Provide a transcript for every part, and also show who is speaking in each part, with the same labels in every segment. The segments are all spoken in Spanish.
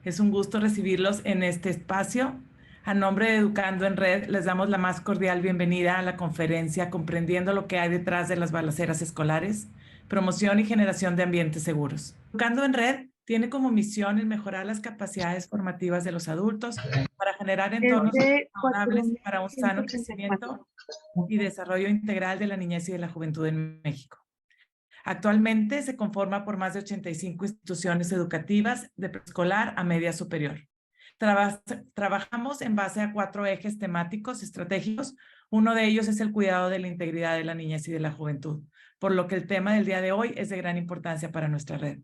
Speaker 1: Es un gusto recibirlos en este espacio. A nombre de Educando en Red, les damos la más cordial bienvenida a la conferencia Comprendiendo lo que hay detrás de las balaceras escolares, promoción y generación de ambientes seguros. Educando en Red tiene como misión el mejorar las capacidades formativas de los adultos para generar
Speaker 2: Es
Speaker 1: entornos
Speaker 2: de
Speaker 1: saludables para un sano
Speaker 2: 4.184.
Speaker 1: crecimiento y desarrollo integral de la niñez y de la juventud en México. Actualmente se conforma por más de 85 instituciones educativas de preescolar a media superior. Trabajamos en base a 4 ejes temáticos estratégicos. Uno de ellos es el cuidado de la integridad de la niñez y de la juventud, por lo que el tema del día de hoy es de gran importancia para nuestra red.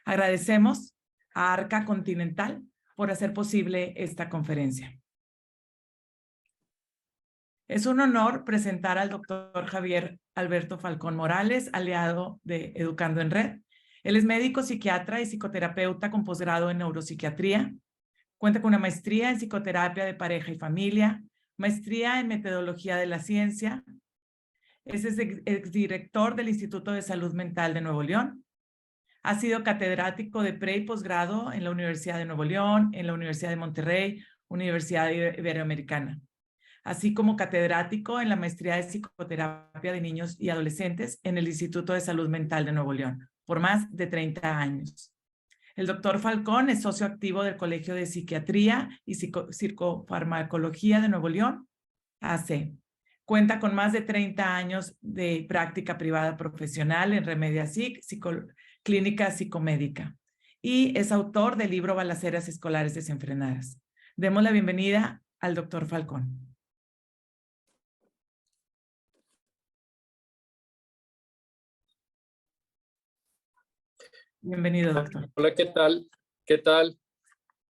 Speaker 1: Agradecemos a Arca Continental por hacer posible esta conferencia. Es un honor presentar al doctor Javier Alberto Falcón Morales, aliado de Educando en Red. Él es médico, psiquiatra y psicoterapeuta con posgrado en neuropsiquiatría. Cuenta con una maestría en psicoterapia de pareja y familia, maestría en metodología de la ciencia. Es exdirector del Instituto de Salud Mental de Nuevo León. Ha sido catedrático de pre y posgrado en la Universidad de Nuevo León, en la Universidad de Monterrey, Universidad Iberoamericana, así como catedrático en la maestría de psicoterapia de niños y adolescentes en el Instituto de Salud Mental de Nuevo León, por más de 30 años. El doctor Falcón es socio activo del Colegio de Psiquiatría y Psicofarmacología de Nuevo León, AC. Cuenta con más de 30 años de práctica privada profesional en Remedia Clínica Psicomédica, y es autor del libro Balaceras Escolares Desenfrenadas. Demos la bienvenida al doctor Falcón. Bienvenido, doctor.
Speaker 3: Hola, ¿qué tal? ¿Qué tal?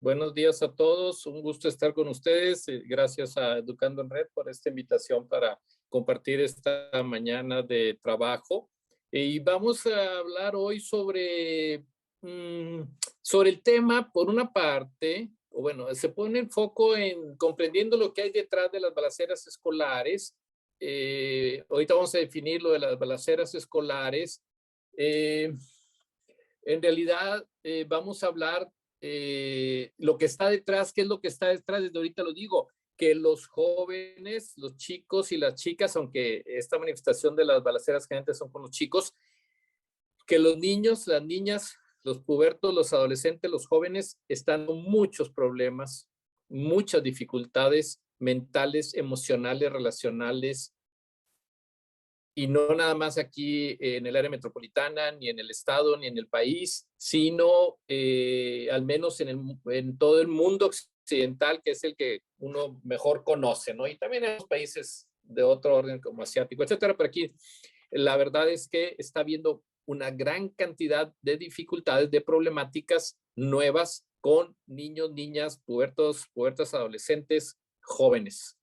Speaker 3: Buenos días a todos. Un gusto estar con ustedes. Gracias a Educando en Red por esta invitación para compartir esta mañana de trabajo. Y vamos a hablar hoy sobre el tema, por una parte, o bueno, se pone el foco en comprendiendo lo que hay detrás de las balaceras escolares. Ahorita vamos a definir lo de las balaceras escolares. En realidad, vamos a hablar lo que está detrás. ¿Qué es lo que está detrás? Desde ahorita lo digo, que los jóvenes, los chicos y las chicas, aunque esta manifestación de las balaceras generalmente son con los chicos, que los niños, las niñas, los pubertos, los adolescentes, los jóvenes están con muchos problemas, muchas dificultades mentales, emocionales, relacionales, y no nada más aquí en el área metropolitana, ni en el estado, ni en el país, sino al menos en todo el mundo occidental, que es el que uno mejor conoce, ¿no? Y también en los países de otro orden como asiático, etcétera. Pero aquí la verdad es que está habiendo una gran cantidad de dificultades, de problemáticas nuevas con niños, niñas, pubertas, adolescentes, jóvenes.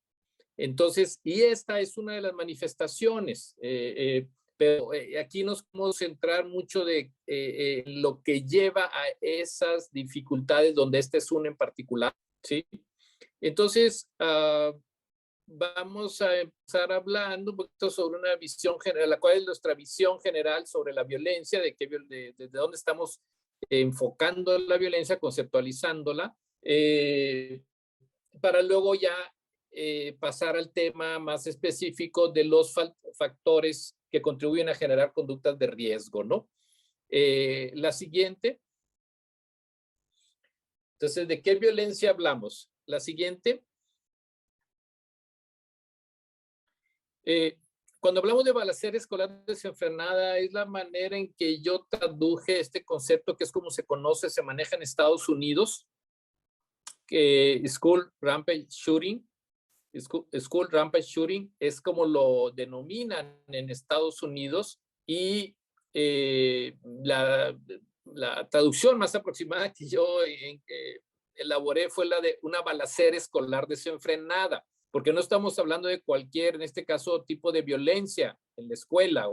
Speaker 3: Entonces, y esta es una de las manifestaciones, pero aquí nos podemos centrar mucho de lo que lleva a esas dificultades, donde esta es una en particular, ¿sí? Entonces, vamos a empezar hablando un poquito sobre una visión general, la cual es nuestra visión general sobre la violencia, desde dónde estamos enfocando la violencia, conceptualizándola, para luego ya pasar al tema más específico de los factores que contribuyen a generar conductas de riesgo, ¿no? La siguiente. Entonces, ¿de qué violencia hablamos? La siguiente. Cuando hablamos de balacera escolar desenfrenada, es la manera en que yo traduje este concepto, que es como se conoce, se maneja en Estados Unidos, que School Rampage Shooting. School Rampage Shooting es como lo denominan en Estados Unidos, y la traducción más aproximada que yo elaboré fue la de una balacera escolar desenfrenada, porque no estamos hablando de cualquier, en este caso, tipo de violencia en la escuela,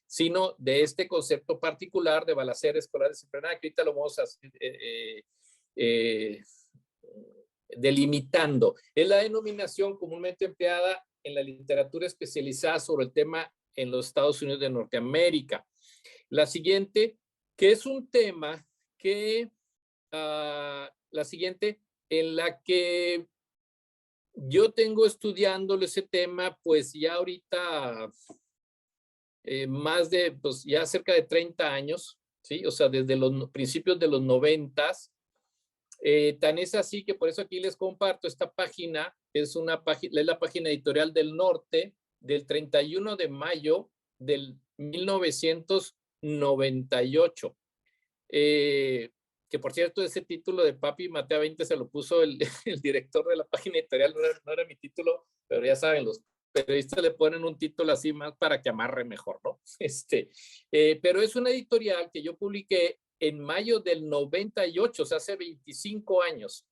Speaker 3: sino de este concepto particular de balacera escolar desenfrenada, que ahorita lo vamos a delimitando. Es la denominación comúnmente empleada en la literatura especializada sobre el tema en los Estados Unidos de Norteamérica. La siguiente, que es un tema que la siguiente, en la que yo tengo estudiándolo ese tema, pues ya ahorita más de, pues ya cerca de 30 años, ¿sí? O sea, desde los principios de los 90. Tan es así que por eso aquí les comparto esta página, es la página editorial del Norte del 31 de mayo del 1998. Que por cierto, ese título de Papi Matea 20 se lo puso el director de la página editorial, no era mi título, pero ya saben, los periodistas le ponen un título así más para que amarre mejor, ¿no? Pero es una editorial que yo publiqué en mayo del 98, o sea, hace 25 años,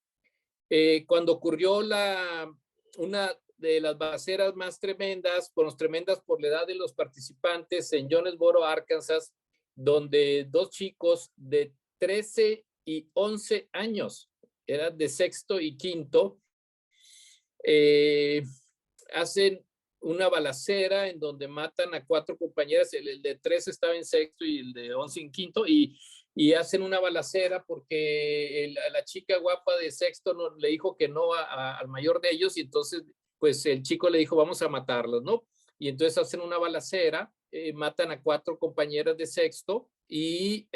Speaker 3: cuando ocurrió una de las balaceras más tremendas, tremendas por la edad de los participantes en Jonesboro, Arkansas, donde dos chicos de 13 y 11 años, eran de sexto y quinto, hacen una balacera en donde matan a 4 compañeras, el de 13 estaba en sexto y el de 11 en quinto, y hacen una balacera porque la chica guapa de sexto le dijo que no al mayor de ellos, y entonces pues el chico le dijo vamos a matarlos, ¿no? Y entonces hacen una balacera, matan a 4 compañeras de sexto y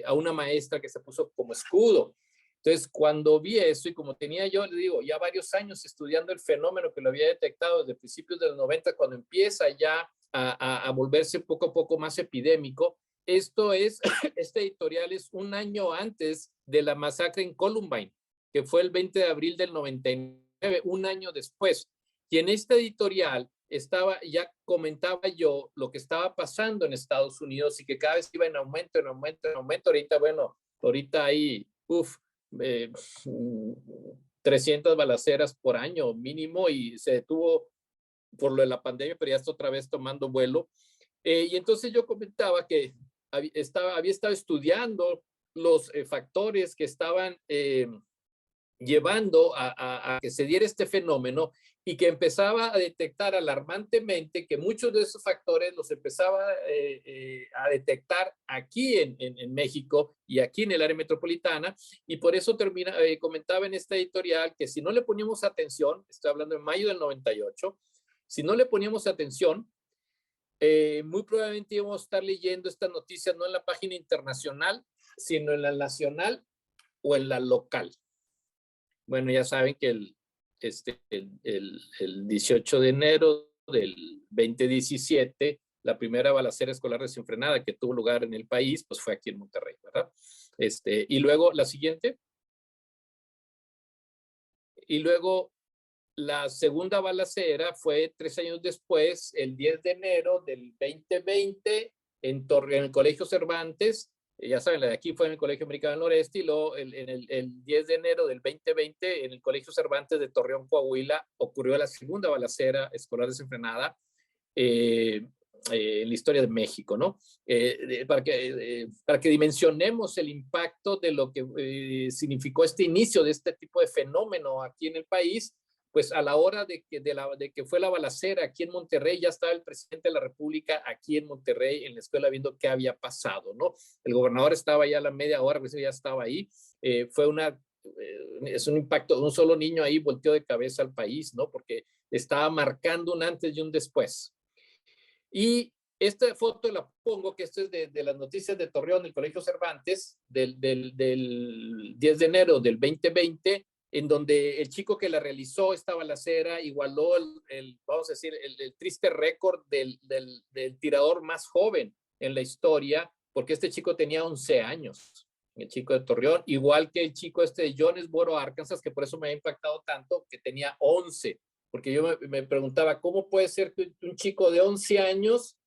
Speaker 3: a una maestra que se puso como escudo. Entonces, cuando vi eso y como tenía yo, le digo, ya varios años estudiando el fenómeno que lo había detectado desde principios de los 90, cuando empieza ya a volverse poco a poco más epidémico, este editorial es un año antes de la masacre en Columbine, que fue el 20 de abril del 99, un año después. Y en este editorial ya comentaba yo lo que estaba pasando en Estados Unidos y que cada vez iba en aumento, en aumento, en aumento. Ahorita hay, 300 balaceras por año mínimo, y se detuvo por lo de la pandemia, pero ya está otra vez tomando vuelo. Y entonces yo comentaba que había estado estudiando los factores que estaban llevando a que se diera este fenómeno, y que empezaba a detectar alarmantemente que muchos de esos factores los empezaba a detectar aquí en México y aquí en el área metropolitana, y por eso comentaba en esta editorial que si no le poníamos atención, estoy hablando en mayo del 98, si no le poníamos atención, muy probablemente íbamos a estar leyendo estas noticias no en la página internacional, sino en la nacional o en la local. Bueno, ya saben que el 18 de enero del 2017, la primera balacera escolar desenfrenada que tuvo lugar en el país, pues fue aquí en Monterrey, ¿verdad? Y luego la siguiente. Y luego la segunda balacera fue 3 años después, el 10 de enero del 2020, en el Colegio Cervantes. Ya saben, la de aquí fue en el Colegio Americano del Noreste, y luego el 10 de enero del 2020 en el Colegio Cervantes de Torreón, Coahuila, ocurrió la segunda balacera escolar desenfrenada en la historia de México, ¿no? Para que dimensionemos el impacto de lo que significó este inicio de este tipo de fenómeno aquí en el país. Pues a la hora de que fue la balacera aquí en Monterrey, ya estaba el presidente de la República aquí en Monterrey en la escuela viendo qué había pasado, ¿no? El gobernador estaba ya a la media hora, pues ya estaba ahí. Es un impacto, un solo niño ahí volteó de cabeza al país, ¿no? Porque estaba marcando un antes y un después. Y esta foto la pongo, que esto es de las noticias de Torreón, del Colegio Cervantes, del 10 de enero del 2020, en donde el chico que la realizó esta balacera igualó vamos a decir, el triste récord del tirador más joven en la historia, porque este chico tenía 11 años, el chico de Torreón, igual que el chico de Jonesboro, Arkansas, que por eso me ha impactado tanto, que tenía 11, porque yo me preguntaba, ¿cómo puede ser que un chico de 11 años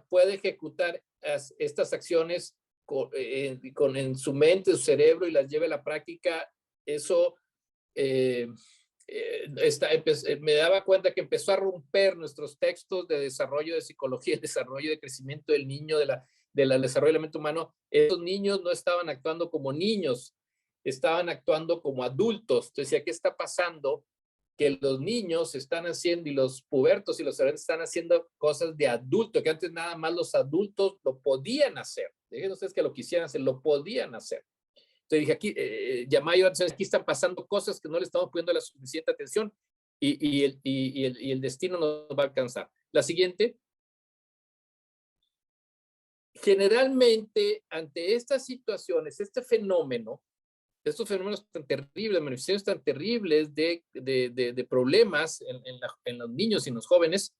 Speaker 3: puede ejecutar estas acciones en su mente, su cerebro, y las lleve a la práctica? Eso me daba cuenta que empezó a romper nuestros textos de desarrollo de psicología, el desarrollo de crecimiento del niño, del desarrollo del mente humano. Esos niños no estaban actuando como niños, estaban actuando como adultos. Entonces, ¿qué está pasando? Que los niños están haciendo, y los pubertos y los adolescentes están haciendo cosas de adulto, que antes nada más los adultos lo podían hacer. Dejen ustedes que lo quisieran hacer, lo podían hacer. Entonces dije, aquí, Yamayo, aquí están pasando cosas que no le estamos poniendo la suficiente atención y el destino nos va a alcanzar. La siguiente. Generalmente, ante estas situaciones, estos fenómenos tan terribles, manifestaciones tan terribles de problemas en los niños y en los jóvenes,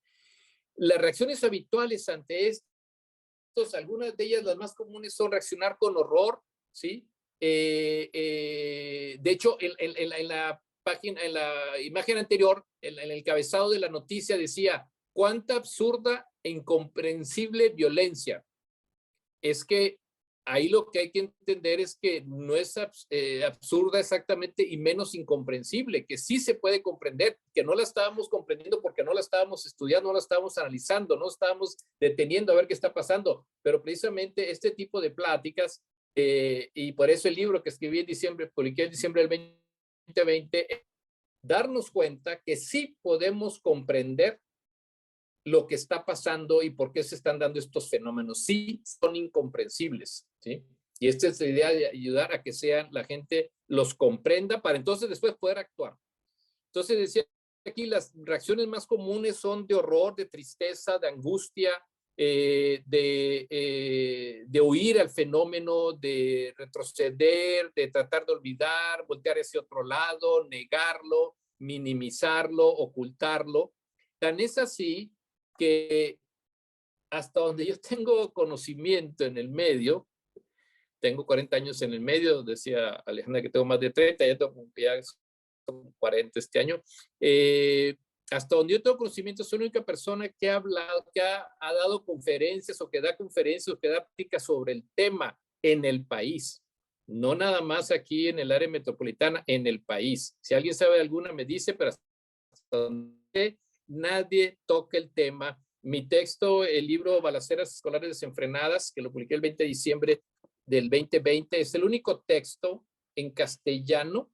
Speaker 3: las reacciones habituales ante estos, algunas de ellas, las más comunes, son reaccionar con horror, ¿sí? De hecho, en la página, en la imagen anterior, en el encabezado de la noticia decía, cuánta absurda e incomprensible violencia. Es que ahí lo que hay que entender es que no es absurda exactamente y menos incomprensible, que sí se puede comprender, que no la estábamos comprendiendo porque no la estábamos estudiando, no la estábamos analizando, no estábamos deteniendo a ver qué está pasando, pero precisamente este tipo de pláticas, y por eso el libro que escribí en diciembre, publiqué en diciembre del 2020, darnos cuenta que sí podemos comprender lo que está pasando y por qué se están dando estos fenómenos. Sí, son incomprensibles, ¿sí? Y esta es la idea de ayudar a que la gente los comprenda para entonces después poder actuar. Entonces decía aquí, las reacciones más comunes son de horror, de tristeza, de angustia, de huir al fenómeno, de retroceder, de tratar de olvidar, voltear hacia otro lado, negarlo, minimizarlo, ocultarlo. Tan es así que hasta donde yo tengo conocimiento en el medio, tengo 40 años en el medio, decía Alejandra que tengo más de 30, ya son 40 este año, hasta donde yo tengo conocimiento, soy la única persona que ha hablado, que ha dado conferencias o que da conferencias o que da pláticas sobre el tema en el país. No nada más aquí en el área metropolitana, en el país. Si alguien sabe alguna, me dice, pero hasta donde nadie toca el tema. Mi texto, el libro Balaceras Escolares Desenfrenadas, que lo publiqué el 20 de diciembre del 2020, es el único texto en castellano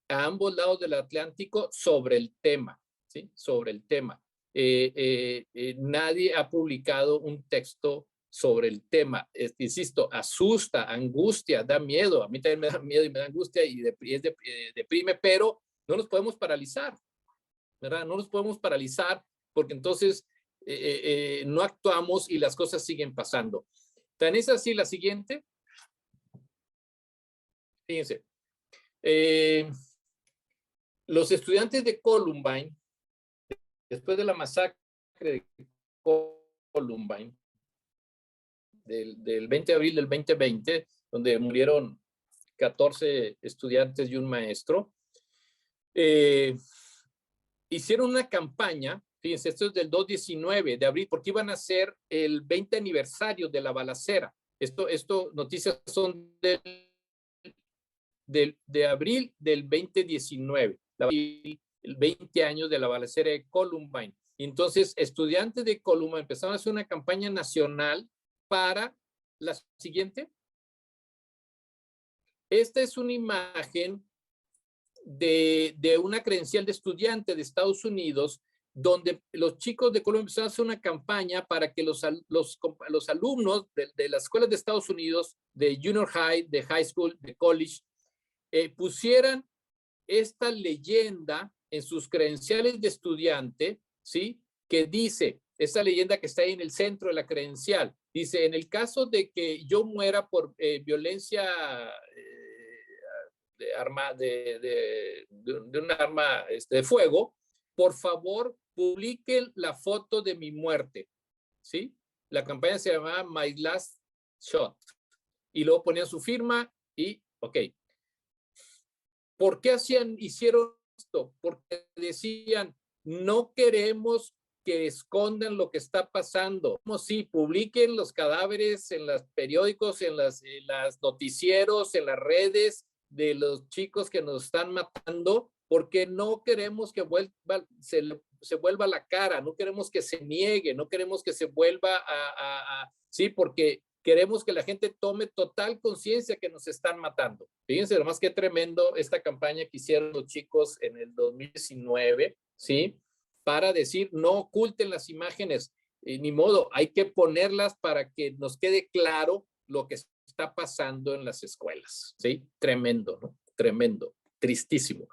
Speaker 3: a ambos lados del Atlántico sobre el tema, ¿sí? Sobre el tema. Nadie ha publicado un texto sobre el tema. Insisto, asusta, angustia, da miedo. A mí también me da miedo y me da angustia y deprime, pero no nos podemos paralizar, ¿verdad? No nos podemos paralizar porque entonces no actuamos y las cosas siguen pasando. Tan es así la siguiente. Fíjense. Los estudiantes de Columbine, después de la masacre de Columbine, del 20 de abril del 2020, donde murieron 14 estudiantes y un maestro, hicieron una campaña. Fíjense, esto es del 2/19 de abril, porque iban a ser el 20 aniversario de la balacera. Noticias son de abril del 2019, el 20 años de la balacera de Columbine. Entonces, estudiantes de Columbine empezaron a hacer una campaña nacional para la siguiente. Esta es una imagen de una credencial de estudiante de Estados Unidos, donde los chicos de Colombia empezaron a hacer una campaña para que los alumnos de las escuelas de Estados Unidos, de junior high, de high school, de college, pusieran esta leyenda en sus credenciales de estudiante, ¿sí? Que dice, esta leyenda que está ahí en el centro de la credencial, dice, en el caso de que yo muera por violencia de un arma de fuego, por favor, publiquen la foto de mi muerte, ¿sí? La campaña se llamaba My Last Shot. Y luego ponían su firma y, ok. ¿Por qué hicieron esto? Porque decían, no queremos que escondan lo que está pasando. Como si publiquen los cadáveres en los periódicos, en las noticieros, en las redes de los chicos que nos están matando, porque no queremos que se vuelva la cara, no queremos que se niegue, no queremos que se vuelva sí, porque queremos que la gente tome total conciencia que nos están matando. Fíjense, nomás qué tremendo esta campaña que hicieron los chicos en el 2019, ¿sí? Para decir, no oculten las imágenes, ni modo, hay que ponerlas para que nos quede claro lo que está pasando en las escuelas, ¿sí? Tremendo, ¿no? Tremendo, tristísimo.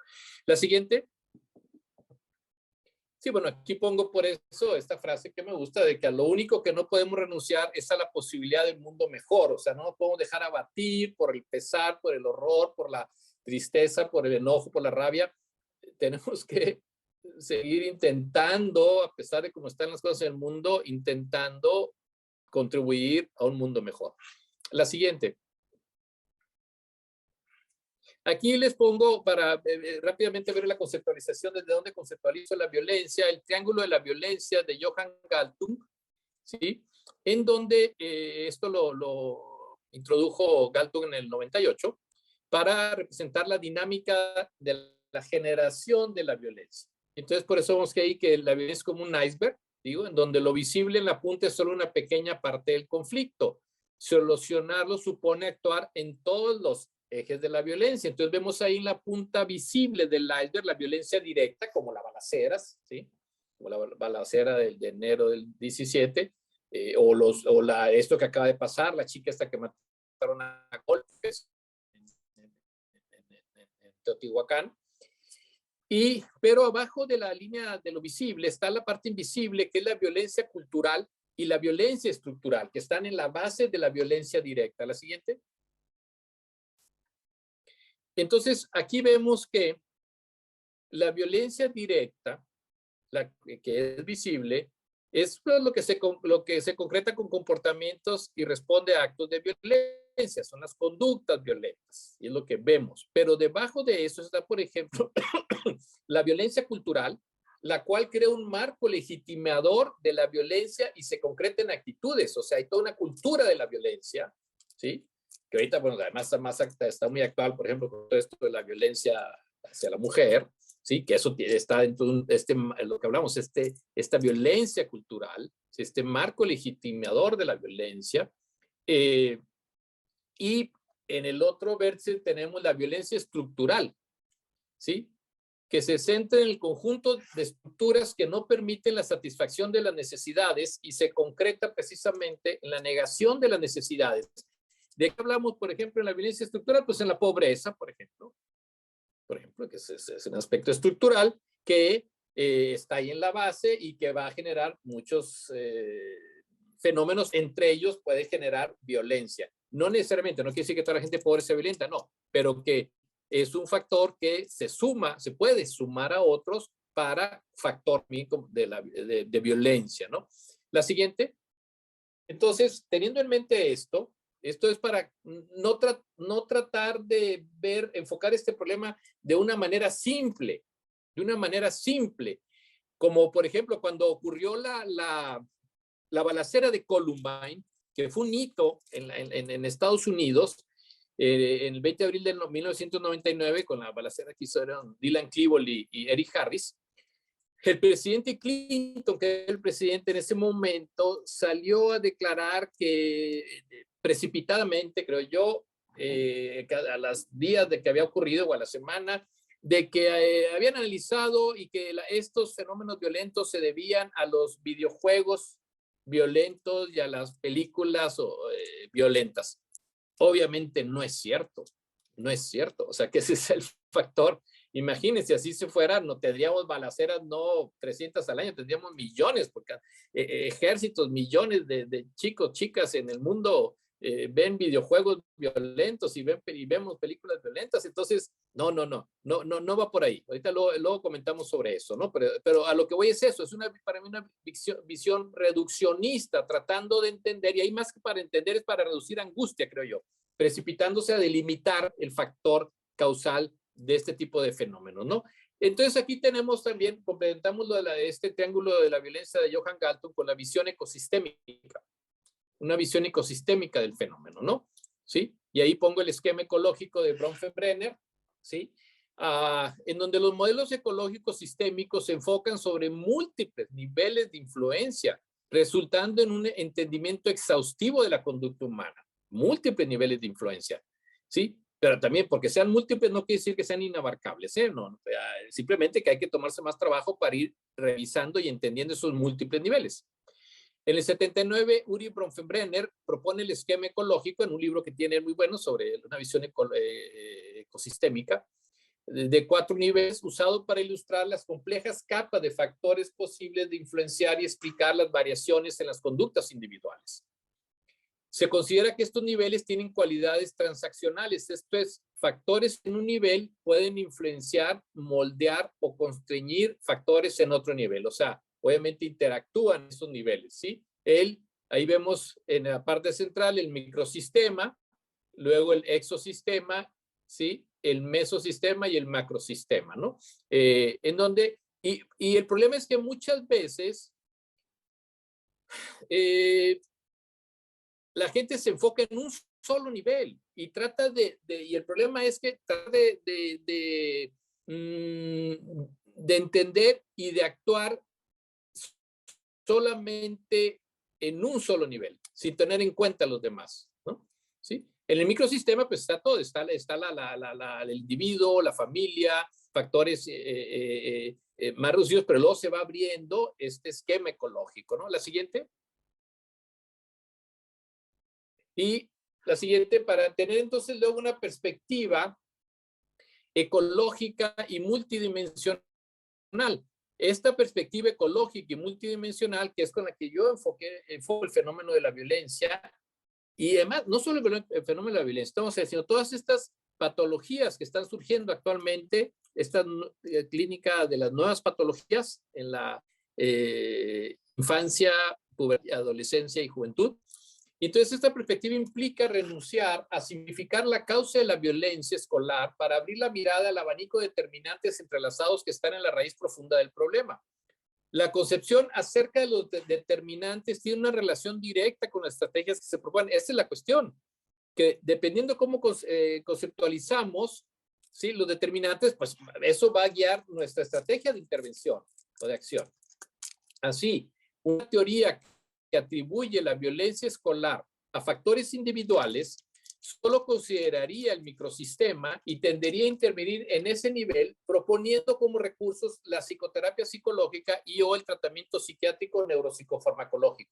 Speaker 3: La siguiente. Sí, bueno, aquí pongo por eso esta frase que me gusta de que a lo único que no podemos renunciar es a la posibilidad del mundo mejor. O sea, no nos podemos dejar abatir por el pesar, por el horror, por la tristeza, por el enojo, por la rabia. Tenemos que seguir intentando, a pesar de cómo están las cosas en el mundo, intentando contribuir a un mundo mejor. La siguiente. Aquí les pongo para rápidamente ver la conceptualización, desde dónde conceptualizo la violencia, el triángulo de la violencia de Johann Galtung, ¿sí? En donde esto lo introdujo Galtung en el 98 para representar la dinámica de la generación de la violencia. Entonces, por eso vemos que ahí que la violencia es como un iceberg, digo, en donde lo visible en la punta es solo una pequeña parte del conflicto. Solucionarlo supone actuar en todos los ejes de la violencia. Entonces vemos ahí en la punta visible del iceberg la violencia directa, como las balaceras, ¿sí? Como la balacera de enero del 17, esto que acaba de pasar, la chica esta que mataron a golpes en Teotihuacán. Pero abajo de la línea de lo visible está la parte invisible, que es la violencia cultural y la violencia estructural, que están en la base de la violencia directa. La siguiente. Entonces, aquí vemos que la violencia directa, la que es visible, es lo que se concreta con comportamientos y responde a actos de violencia, son las conductas violentas, y es lo que vemos. Pero debajo de eso está, por ejemplo, la violencia cultural, la cual crea un marco legitimador de la violencia y se concreta en actitudes, o sea, hay toda una cultura de la violencia, ¿sí? Que ahorita, bueno, además está muy actual, por ejemplo, con todo esto de la violencia hacia la mujer, ¿sí? Que eso está dentro de lo que hablamos, esta violencia cultural, este marco legitimador de la violencia. Y en el otro vértice tenemos la violencia estructural, ¿sí? Que se centra en el conjunto de estructuras que no permiten la satisfacción de las necesidades y se concreta precisamente en la negación de las necesidades. ¿De qué hablamos, por ejemplo, en la violencia estructural? Pues en la pobreza, por ejemplo, que es un aspecto estructural que está ahí en la base y que va a generar muchos fenómenos, entre ellos puede generar violencia. No necesariamente, no quiere decir que toda la gente pobre sea violenta, no, pero que es un factor que se puede sumar a otros para factor de violencia, ¿no? La siguiente. Entonces, teniendo en mente esto es para no tratar de enfocar este problema de una manera simple, como por ejemplo cuando ocurrió la balacera de Columbine, que fue un hito en Estados Unidos, en el 20 de abril de 1999, con la balacera que hicieron Dylan Klebold y Eric Harris. El presidente Clinton, que era el presidente en ese momento, salió a declarar que precipitadamente, creo yo, a los días de que había ocurrido o a la semana, de que habían analizado y que estos fenómenos violentos se debían a los videojuegos violentos y a las películas violentas. Obviamente no es cierto, o sea que ese es el factor. Imagínense, así se fuera, no tendríamos balaceras, no 300 al año, tendríamos millones, porque ejércitos, millones de chicos, chicas en el mundo ven videojuegos violentos y vemos películas violentas. Entonces, no va por ahí. Ahorita luego comentamos sobre eso, ¿no? Pero a lo que voy es eso, para mí una visión reduccionista, tratando de entender, y hay más que para entender, es para reducir angustia, creo yo, precipitándose a delimitar el factor causal de este tipo de fenómenos, ¿no? Entonces aquí tenemos también, complementamos este triángulo de la violencia de Johann Galtung con la visión ecosistémica, una visión ecosistémica del fenómeno, ¿no? ¿Sí? Y ahí pongo el esquema ecológico de Bronfenbrenner, ¿sí? En donde los modelos ecológicos sistémicos se enfocan sobre múltiples niveles de influencia, resultando en un entendimiento exhaustivo de la conducta humana, múltiples niveles de influencia, ¿sí? Pero también porque sean múltiples no quiere decir que sean inabarcables, ¿eh? No, simplemente que hay que tomarse más trabajo para ir revisando y entendiendo esos múltiples niveles. En el 79, Uri Bronfenbrenner propone el esquema ecológico en un libro que tiene muy bueno sobre una visión ecosistémica de 4 niveles, usado para ilustrar las complejas capas de factores posibles de influenciar y explicar las variaciones en las conductas individuales. Se considera que estos niveles tienen cualidades transaccionales, esto es, factores en un nivel pueden influenciar, moldear o constreñir factores en otro nivel, o sea, obviamente interactúan esos niveles, ¿sí? Ahí vemos en la parte central el microsistema, luego el exosistema, ¿sí? El mesosistema y el macrosistema, ¿no? En donde, y el problema es que muchas veces la gente se enfoca en un solo nivel y trata y el problema es que trata de entender y de actuar solamente en un solo nivel, sin tener en cuenta a los demás, ¿no? ¿Sí? En el microsistema, pues está todo, está el individuo, la familia, factores más reducidos, pero luego se va abriendo este esquema ecológico, ¿no? La siguiente. Y la siguiente, para tener entonces luego una perspectiva ecológica y multidimensional. Esta perspectiva ecológica y multidimensional, que es con la que yo enfoco el fenómeno de la violencia, y además, no solo el fenómeno de la violencia, estamos diciendo todas estas patologías que están surgiendo actualmente, esta clínica de las nuevas patologías en la infancia, pubertad, adolescencia y juventud. Entonces, esta perspectiva implica renunciar a simplificar la causa de la violencia escolar para abrir la mirada al abanico de determinantes entrelazados que están en la raíz profunda del problema. La concepción acerca de los determinantes tiene una relación directa con las estrategias que se proponen. Esa es la cuestión, que dependiendo cómo conceptualizamos, ¿sí? Los determinantes, pues eso va a guiar nuestra estrategia de intervención o de acción. Así, una teoría que atribuye la violencia escolar a factores individuales solo consideraría el microsistema y tendería a intervenir en ese nivel, proponiendo como recursos la psicoterapia psicológica y o el tratamiento psiquiátrico neuropsicofarmacológico.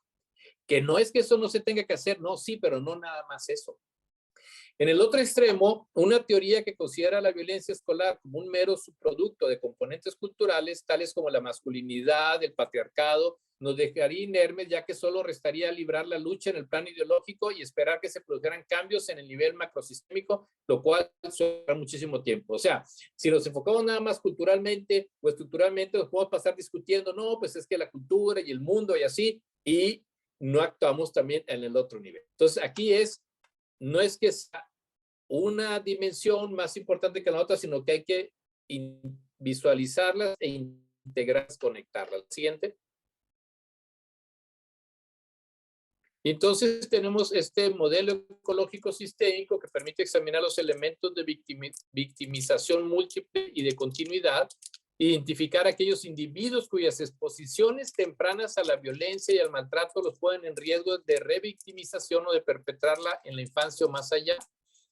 Speaker 3: Que no es que eso no se tenga que hacer, no, sí, pero no nada más eso. En el otro extremo, una teoría que considera la violencia escolar como un mero subproducto de componentes culturales, tales como la masculinidad, el patriarcado, nos dejaría inermes, ya que solo restaría librar la lucha en el plano ideológico y esperar que se produjeran cambios en el nivel macrosistémico, lo cual llevará muchísimo tiempo. O sea, si nos enfocamos nada más culturalmente o estructuralmente, nos podemos pasar discutiendo, no, pues es que la cultura y el mundo y así, y no actuamos también en el otro nivel. Entonces, aquí no es que sea una dimensión más importante que la otra, sino que hay que visualizarlas e integrarlas, conectarlas. Siguiente. Entonces tenemos este modelo ecológico sistémico que permite examinar los elementos de victimización múltiple y de continuidad, identificar aquellos individuos cuyas exposiciones tempranas a la violencia y al maltrato los ponen en riesgo de revictimización o de perpetrarla en la infancia o más allá.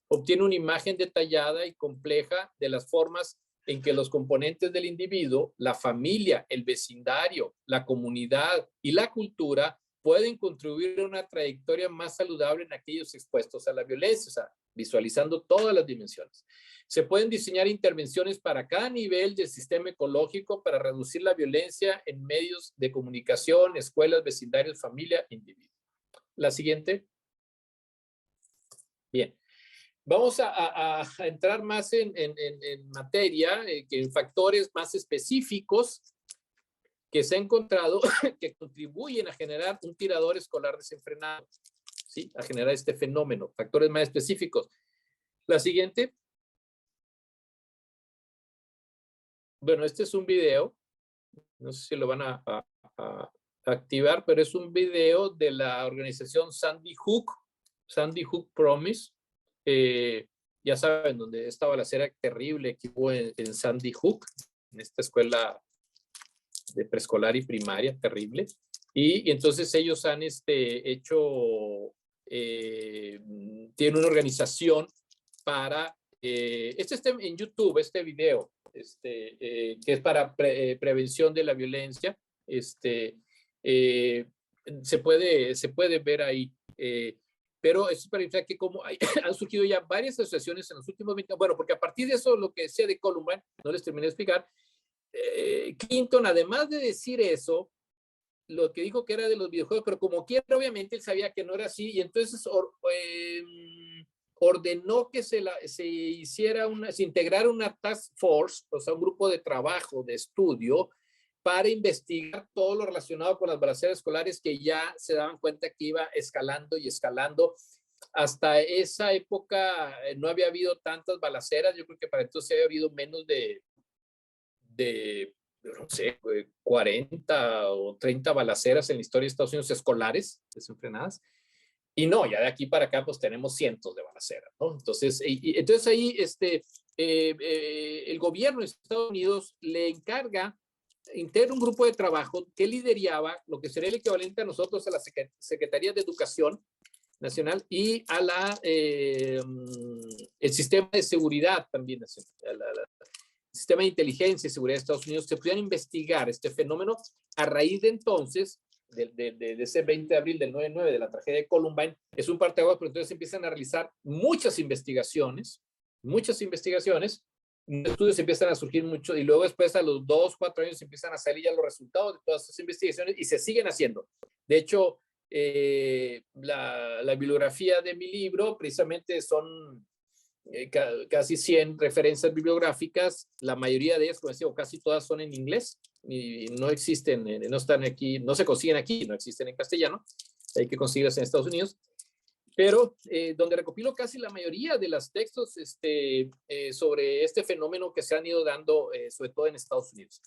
Speaker 3: Obtiene una imagen detallada y compleja de las formas en que los componentes del individuo, la familia, el vecindario, la comunidad y la cultura pueden contribuir a una trayectoria más saludable en aquellos expuestos a la violencia, o sea, visualizando todas las dimensiones. Se pueden diseñar intervenciones para cada nivel del sistema ecológico para reducir la violencia en medios de comunicación, escuelas, vecindarios, familia, individuo. La siguiente. Bien. Vamos a entrar más en materia, que en factores más específicos que se ha encontrado que contribuyen a generar un tirador escolar desenfrenado, ¿sí? A generar este fenómeno, factores más específicos. La siguiente. Bueno, este es un video, no sé si lo van a activar, pero es un video de la organización Sandy Hook Promise. Ya saben, donde esta balacera terrible que hubo en Sandy Hook, en esta escuela de preescolar y primaria, terrible. Y entonces ellos han hecho, tienen una organización para, este está en YouTube, este video, que es para prevención de la violencia, se puede ver ahí. Pero eso es para indicar que como han surgido ya varias asociaciones en los últimos 20 años, bueno, porque a partir de eso, lo que decía de Columbine, no les terminé de explicar, Clinton, además de decir eso, lo que dijo que era de los videojuegos, pero como quiera, obviamente él sabía que no era así, y entonces ordenó que se integrara una task force, o sea, un grupo de trabajo, de estudio, para investigar todo lo relacionado con las balaceras escolares, que ya se daban cuenta que iba escalando y escalando. Hasta esa época no había habido tantas balaceras, yo creo que para entonces había habido menos de no sé, 40 o 30 balaceras en la historia de Estados Unidos escolares, desenfrenadas. Y no, ya de aquí para acá pues tenemos cientos de balaceras, ¿no? Entonces, entonces ahí el gobierno de Estados Unidos le encarga, integra un grupo de trabajo que lideraba lo que sería el equivalente a nosotros a la Secretaría de Educación Nacional y a el sistema de seguridad también, sistema de inteligencia y seguridad de Estados Unidos, se pudieran investigar este fenómeno a raíz de entonces, de ese 20 de abril del 9/9, de la tragedia de Columbine. Es un parteaguas, pero entonces empiezan a realizar muchas investigaciones, estudios empiezan a surgir mucho, y luego después a los 2, 4 años empiezan a salir ya los resultados de todas esas investigaciones y se siguen haciendo. De hecho, la bibliografía de mi libro precisamente son casi 100 referencias bibliográficas, la mayoría de ellas, como decía, o casi todas son en inglés y no existen, no están aquí, no se consiguen aquí, no existen en castellano, hay que conseguirlas en Estados Unidos, pero donde recopilo casi la mayoría de los textos sobre este fenómeno que se han ido dando, sobre todo en Estados Unidos.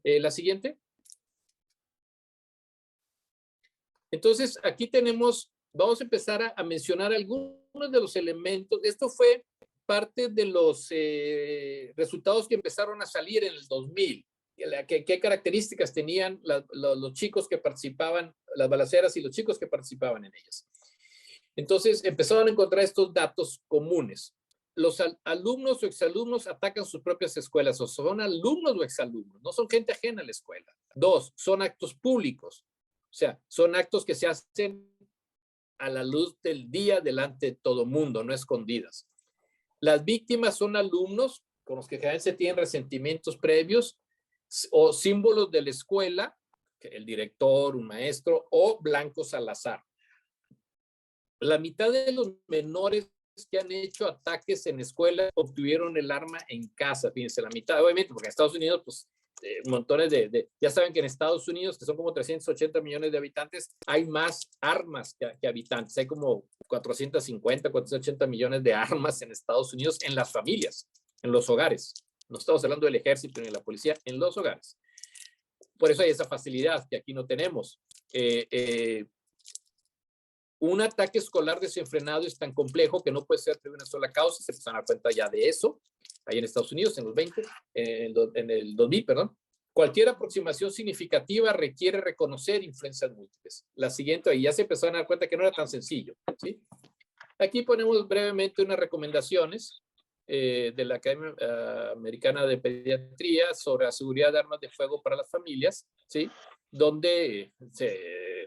Speaker 3: La siguiente. Entonces, aquí vamos a empezar a mencionar algunos de los elementos. Esto fue parte de los resultados que empezaron a salir en el 2000. ¿Qué características tenían los chicos que participaban, las balaceras y los chicos que participaban en ellas? Entonces, empezaron a encontrar estos datos comunes. Los alumnos o exalumnos atacan sus propias escuelas, o son alumnos o exalumnos, no son gente ajena a la escuela. 2, son actos públicos, o sea, son actos que se hacen a la luz del día delante de todo mundo, no escondidas. Las víctimas son alumnos con los que generalmente se tienen resentimientos previos o símbolos de la escuela, el director, un maestro, o blancos al azar. La mitad de los menores que han hecho ataques en escuelas obtuvieron el arma en casa, fíjense, la mitad, obviamente, porque en Estados Unidos, pues, montones ya saben que en Estados Unidos, que son como 380 millones de habitantes, hay más armas que habitantes, hay como 450, 480 millones de armas en Estados Unidos, en las familias, en los hogares. No estamos hablando del ejército ni de la policía, en los hogares. Por eso hay esa facilidad que aquí no tenemos. Un ataque escolar desenfrenado es tan complejo que no puede ser de una sola causa. Se empiezan a dar cuenta ya de eso, ahí en Estados Unidos, en los 20, en el 2000, perdón. Cualquier aproximación significativa requiere reconocer influencias múltiples. La siguiente, ahí ya se empezaron a dar cuenta que no era tan sencillo, ¿sí? Aquí ponemos brevemente unas recomendaciones de la Academia Americana de Pediatría sobre la seguridad de armas de fuego para las familias, ¿sí? Donde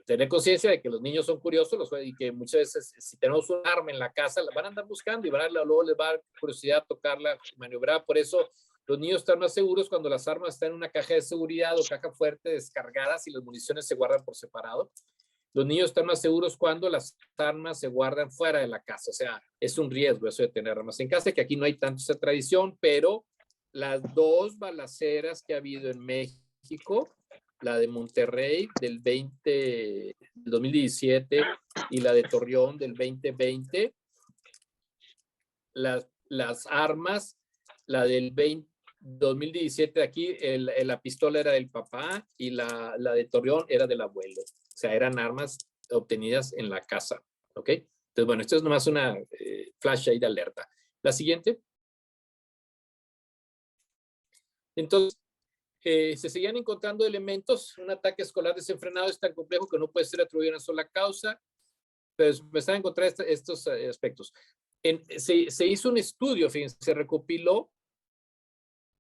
Speaker 3: tener conciencia de que los niños son curiosos y que muchas veces si tenemos un arma en la casa la van a andar buscando y luego les va a dar curiosidad tocarla, maniobrar. Por eso los niños están más seguros cuando las armas están en una caja de seguridad o caja fuerte descargadas y las municiones se guardan por separado. Los niños están más seguros cuando las armas se guardan fuera de la casa. O sea, es un riesgo eso de tener armas en casa, que aquí no hay tanto esa tradición, pero las 2 balaceras que ha habido en México, la de Monterrey del 2017 y la de Torreón del 2020, las armas, la del 2017 aquí, la pistola era del papá y la de Torreón era del abuelo. O sea, eran armas obtenidas en la casa, ¿ok? Entonces, bueno, esto es nomás una flash ahí de alerta. La siguiente. Entonces, se seguían encontrando elementos. Un ataque escolar desenfrenado es tan complejo que no puede ser atribuido a una sola causa, pero me están a encontrar estos aspectos. Se hizo un estudio, fíjense, se recopiló,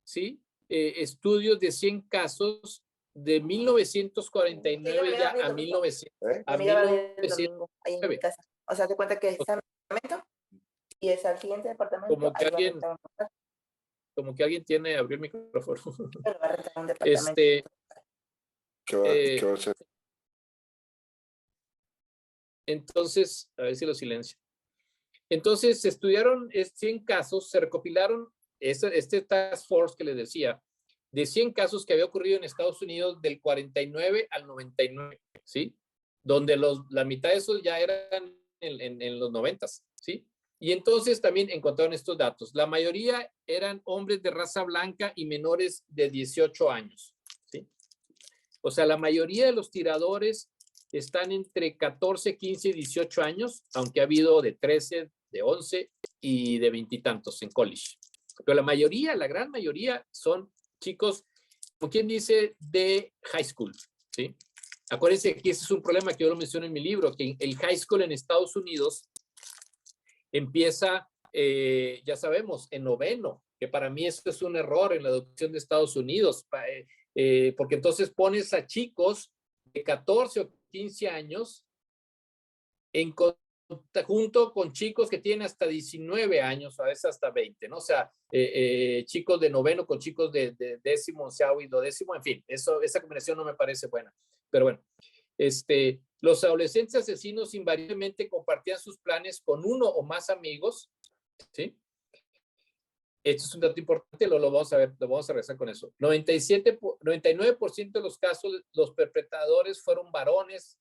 Speaker 3: ¿sí? Estudios de 100 casos de 1949 ya a 1900.
Speaker 2: A mí la el domingo, ahí en mi casa. O sea, te cuenta que está en el departamento y es al siguiente departamento.
Speaker 3: Como que alguien tiene abrir el micrófono.
Speaker 2: Pero va a rentar un departamento.
Speaker 4: ¿Qué va a hacer?
Speaker 3: Entonces, a ver si lo silencio. Entonces, se estudiaron 100 casos, se recopilaron este Task Force que les decía, de 100 casos que había ocurrido en Estados Unidos del 49 al 99, ¿sí? Donde la mitad de esos ya eran en los 90s, ¿sí? Y entonces también encontraron estos datos. La mayoría eran hombres de raza blanca y menores de 18 años, ¿sí? O sea, la mayoría de los tiradores están entre 14, 15 y 18 años, aunque ha habido de 13, de 11 y de 20 y tantos en college. Pero la mayoría, la gran mayoría, son chicos, como quien dice, de high school, ¿sí? Acuérdense que ese es un problema que yo lo menciono en mi libro, que el high school en Estados Unidos empieza, ya sabemos, en noveno, que para mí esto es un error en la educación de Estados Unidos, porque entonces pones a chicos de 14 o 15 años en junto con chicos que tienen hasta 19 años, a veces hasta 20, ¿no? O sea, chicos de noveno con chicos de décimo, onceavo y duodécimo, en fin, esa combinación no me parece buena. Pero bueno, los adolescentes asesinos invariablemente compartían sus planes con uno o más amigos, ¿sí? Esto es un dato importante, lo vamos a ver, lo vamos a regresar con eso. 99% de los casos, los perpetradores fueron varones,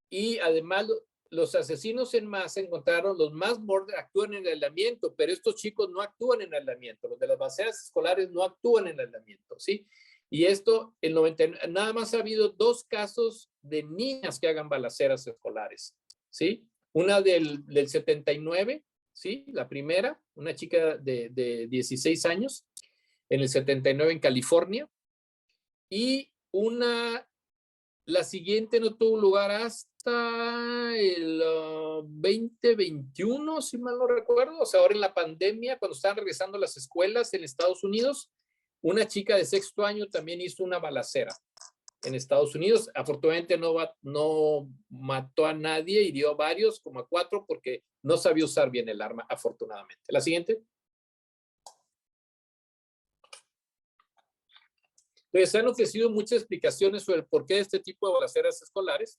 Speaker 3: y además los asesinos en masa encontraron los más bordes actúan en el aislamiento, pero estos chicos no actúan en el aislamiento, los de las balaceras escolares no actúan en el aislamiento, ¿sí? Y esto, nada más ha habido 2 casos de niñas que hagan balaceras escolares, ¿sí? Una del 79, ¿sí? La primera, una chica de 16 años, en el 79 en California, y la siguiente no tuvo lugar hasta el 2021, si mal no recuerdo. O sea, ahora en la pandemia, cuando estaban regresando a las escuelas en Estados Unidos, una chica de 6º año también hizo una balacera en Estados Unidos. Afortunadamente no mató a nadie, hirió a varios, como a 4, porque no sabía usar bien el arma, afortunadamente. La siguiente. Entonces, se han ofrecido muchas explicaciones sobre el porqué de este tipo de balaceras escolares.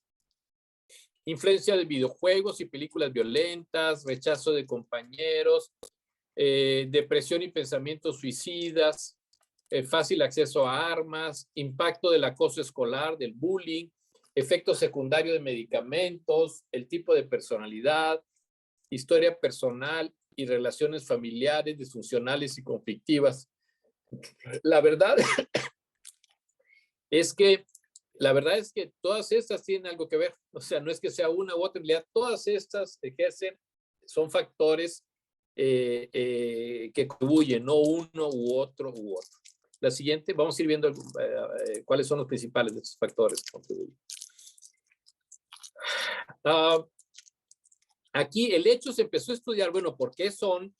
Speaker 3: Influencia de videojuegos y películas violentas, rechazo de compañeros, depresión y pensamientos suicidas, fácil acceso a armas, impacto del acoso escolar, del bullying, efecto secundario de medicamentos, el tipo de personalidad, historia personal y relaciones familiares disfuncionales y conflictivas. La verdad es que todas estas tienen algo que ver. O sea, no es que sea una u otra, en realidad todas estas son factores que contribuyen, no uno u otro u otro. La siguiente, vamos a ir viendo cuáles son los principales de estos factores que contribuyen. Aquí el hecho se empezó a estudiar, bueno, ¿por qué son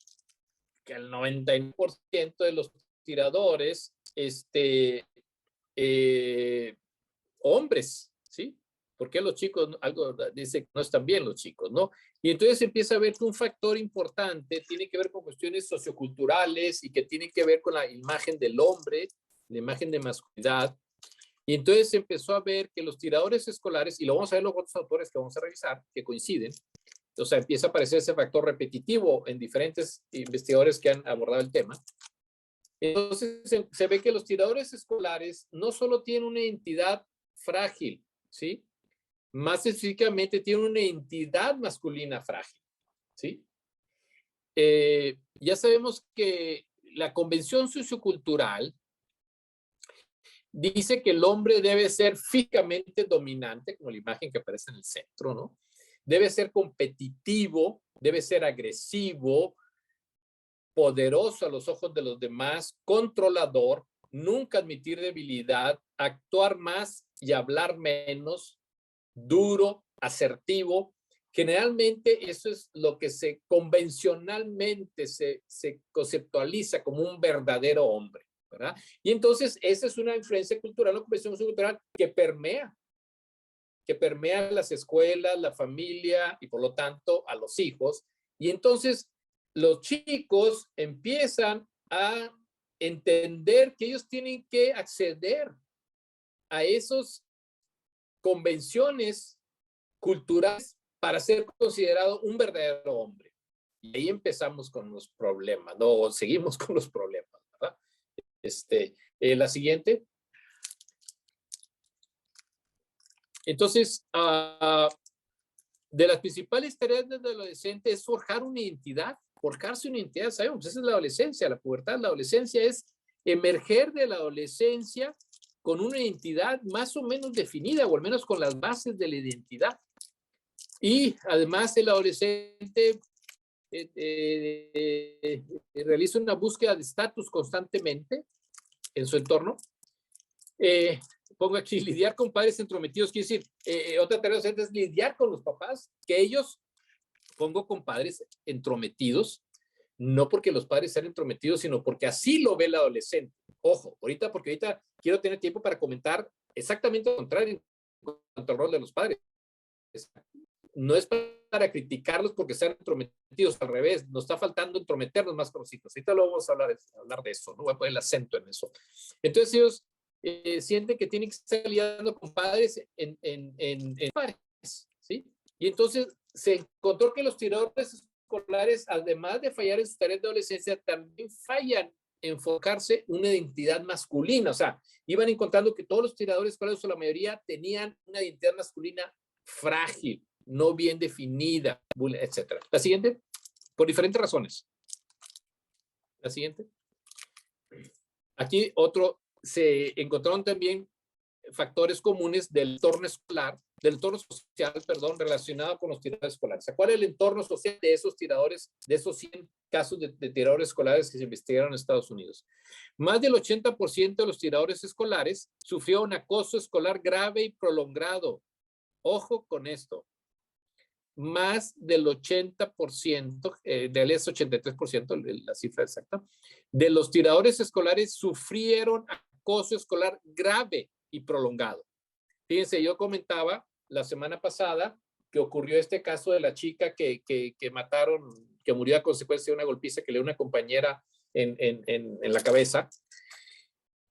Speaker 3: que el 99% de los tiradores, hombres, ¿sí? ¿Por qué los chicos, algo dice que no están bien los chicos, ¿no? Y entonces empieza a ver que un factor importante tiene que ver con cuestiones socioculturales y que tiene que ver con la imagen del hombre, la imagen de masculinidad. Y entonces empezó a ver que los tiradores escolares, y lo vamos a ver los otros autores que vamos a revisar, que coinciden, o sea, empieza a aparecer ese factor repetitivo en diferentes investigadores que han abordado el tema. Entonces se ve que los tiradores escolares no solo tienen una identidad frágil, ¿sí? Más específicamente tienen una identidad masculina frágil, ¿sí? Ya sabemos que la convención sociocultural dice que el hombre debe ser físicamente dominante, como la imagen que aparece en el centro, ¿no? Debe ser competitivo, debe ser agresivo, poderoso a los ojos de los demás, controlador, nunca admitir debilidad, actuar más y hablar menos, duro, asertivo. Generalmente eso es lo que convencionalmente se conceptualiza como un verdadero hombre, ¿verdad? Y entonces esa es una influencia cultural, una convención cultural que permea las escuelas, la familia y por lo tanto a los hijos. Y entonces los chicos empiezan a entender que ellos tienen que acceder a esas convenciones culturales para ser considerado un verdadero hombre. Y ahí empezamos con los problemas, no, seguimos con los problemas, ¿verdad? La siguiente. Entonces, de las principales tareas del adolescente es forjarse una identidad, sabemos, esa es la adolescencia, la pubertad. La adolescencia es emerger de la adolescencia con una identidad más o menos definida, o al menos con las bases de la identidad. Y además el adolescente realiza una búsqueda de estatus constantemente en su entorno. Pongo aquí, lidiar con padres entrometidos, quiere decir, otra tarea docente es lidiar con los papás, que ellos, pongo con padres entrometidos, no porque los padres sean entrometidos, sino porque así lo ve el adolescente. Ojo, porque ahorita quiero tener tiempo para comentar exactamente lo contrario en cuanto al rol de los padres. No es para criticarlos porque sean entrometidos, al revés, nos está faltando entrometernos más con los hijos. Ahorita lo vamos a hablar de eso, ¿no? Voy a poner el acento en eso. Entonces ellos sienten que tienen que estar lidiando con padres en pares, ¿sí? Y entonces se encontró que los tiradores escolares, además de fallar en sus tareas de adolescencia, también fallan en enfocarse una identidad masculina. O sea, iban encontrando que todos los tiradores escolares, o la mayoría, tenían una identidad masculina frágil, no bien definida, etc. La siguiente, por diferentes razones. La siguiente. Aquí se encontraron también factores comunes del entorno social, relacionado con los tiradores escolares. ¿Cuál es el entorno social de esos tiradores, de esos 100 casos de tiradores escolares que se investigaron en Estados Unidos? Más del 80% de los tiradores escolares sufrió un acoso escolar grave y prolongado. Ojo con esto. Más del 80%, es 83%, la cifra exacta, de los tiradores escolares sufrieron acoso escolar grave y prolongado. Fíjense, yo comentaba la semana pasada que ocurrió este caso de la chica que mataron, que murió a consecuencia de una golpiza que le dio una compañera en la cabeza,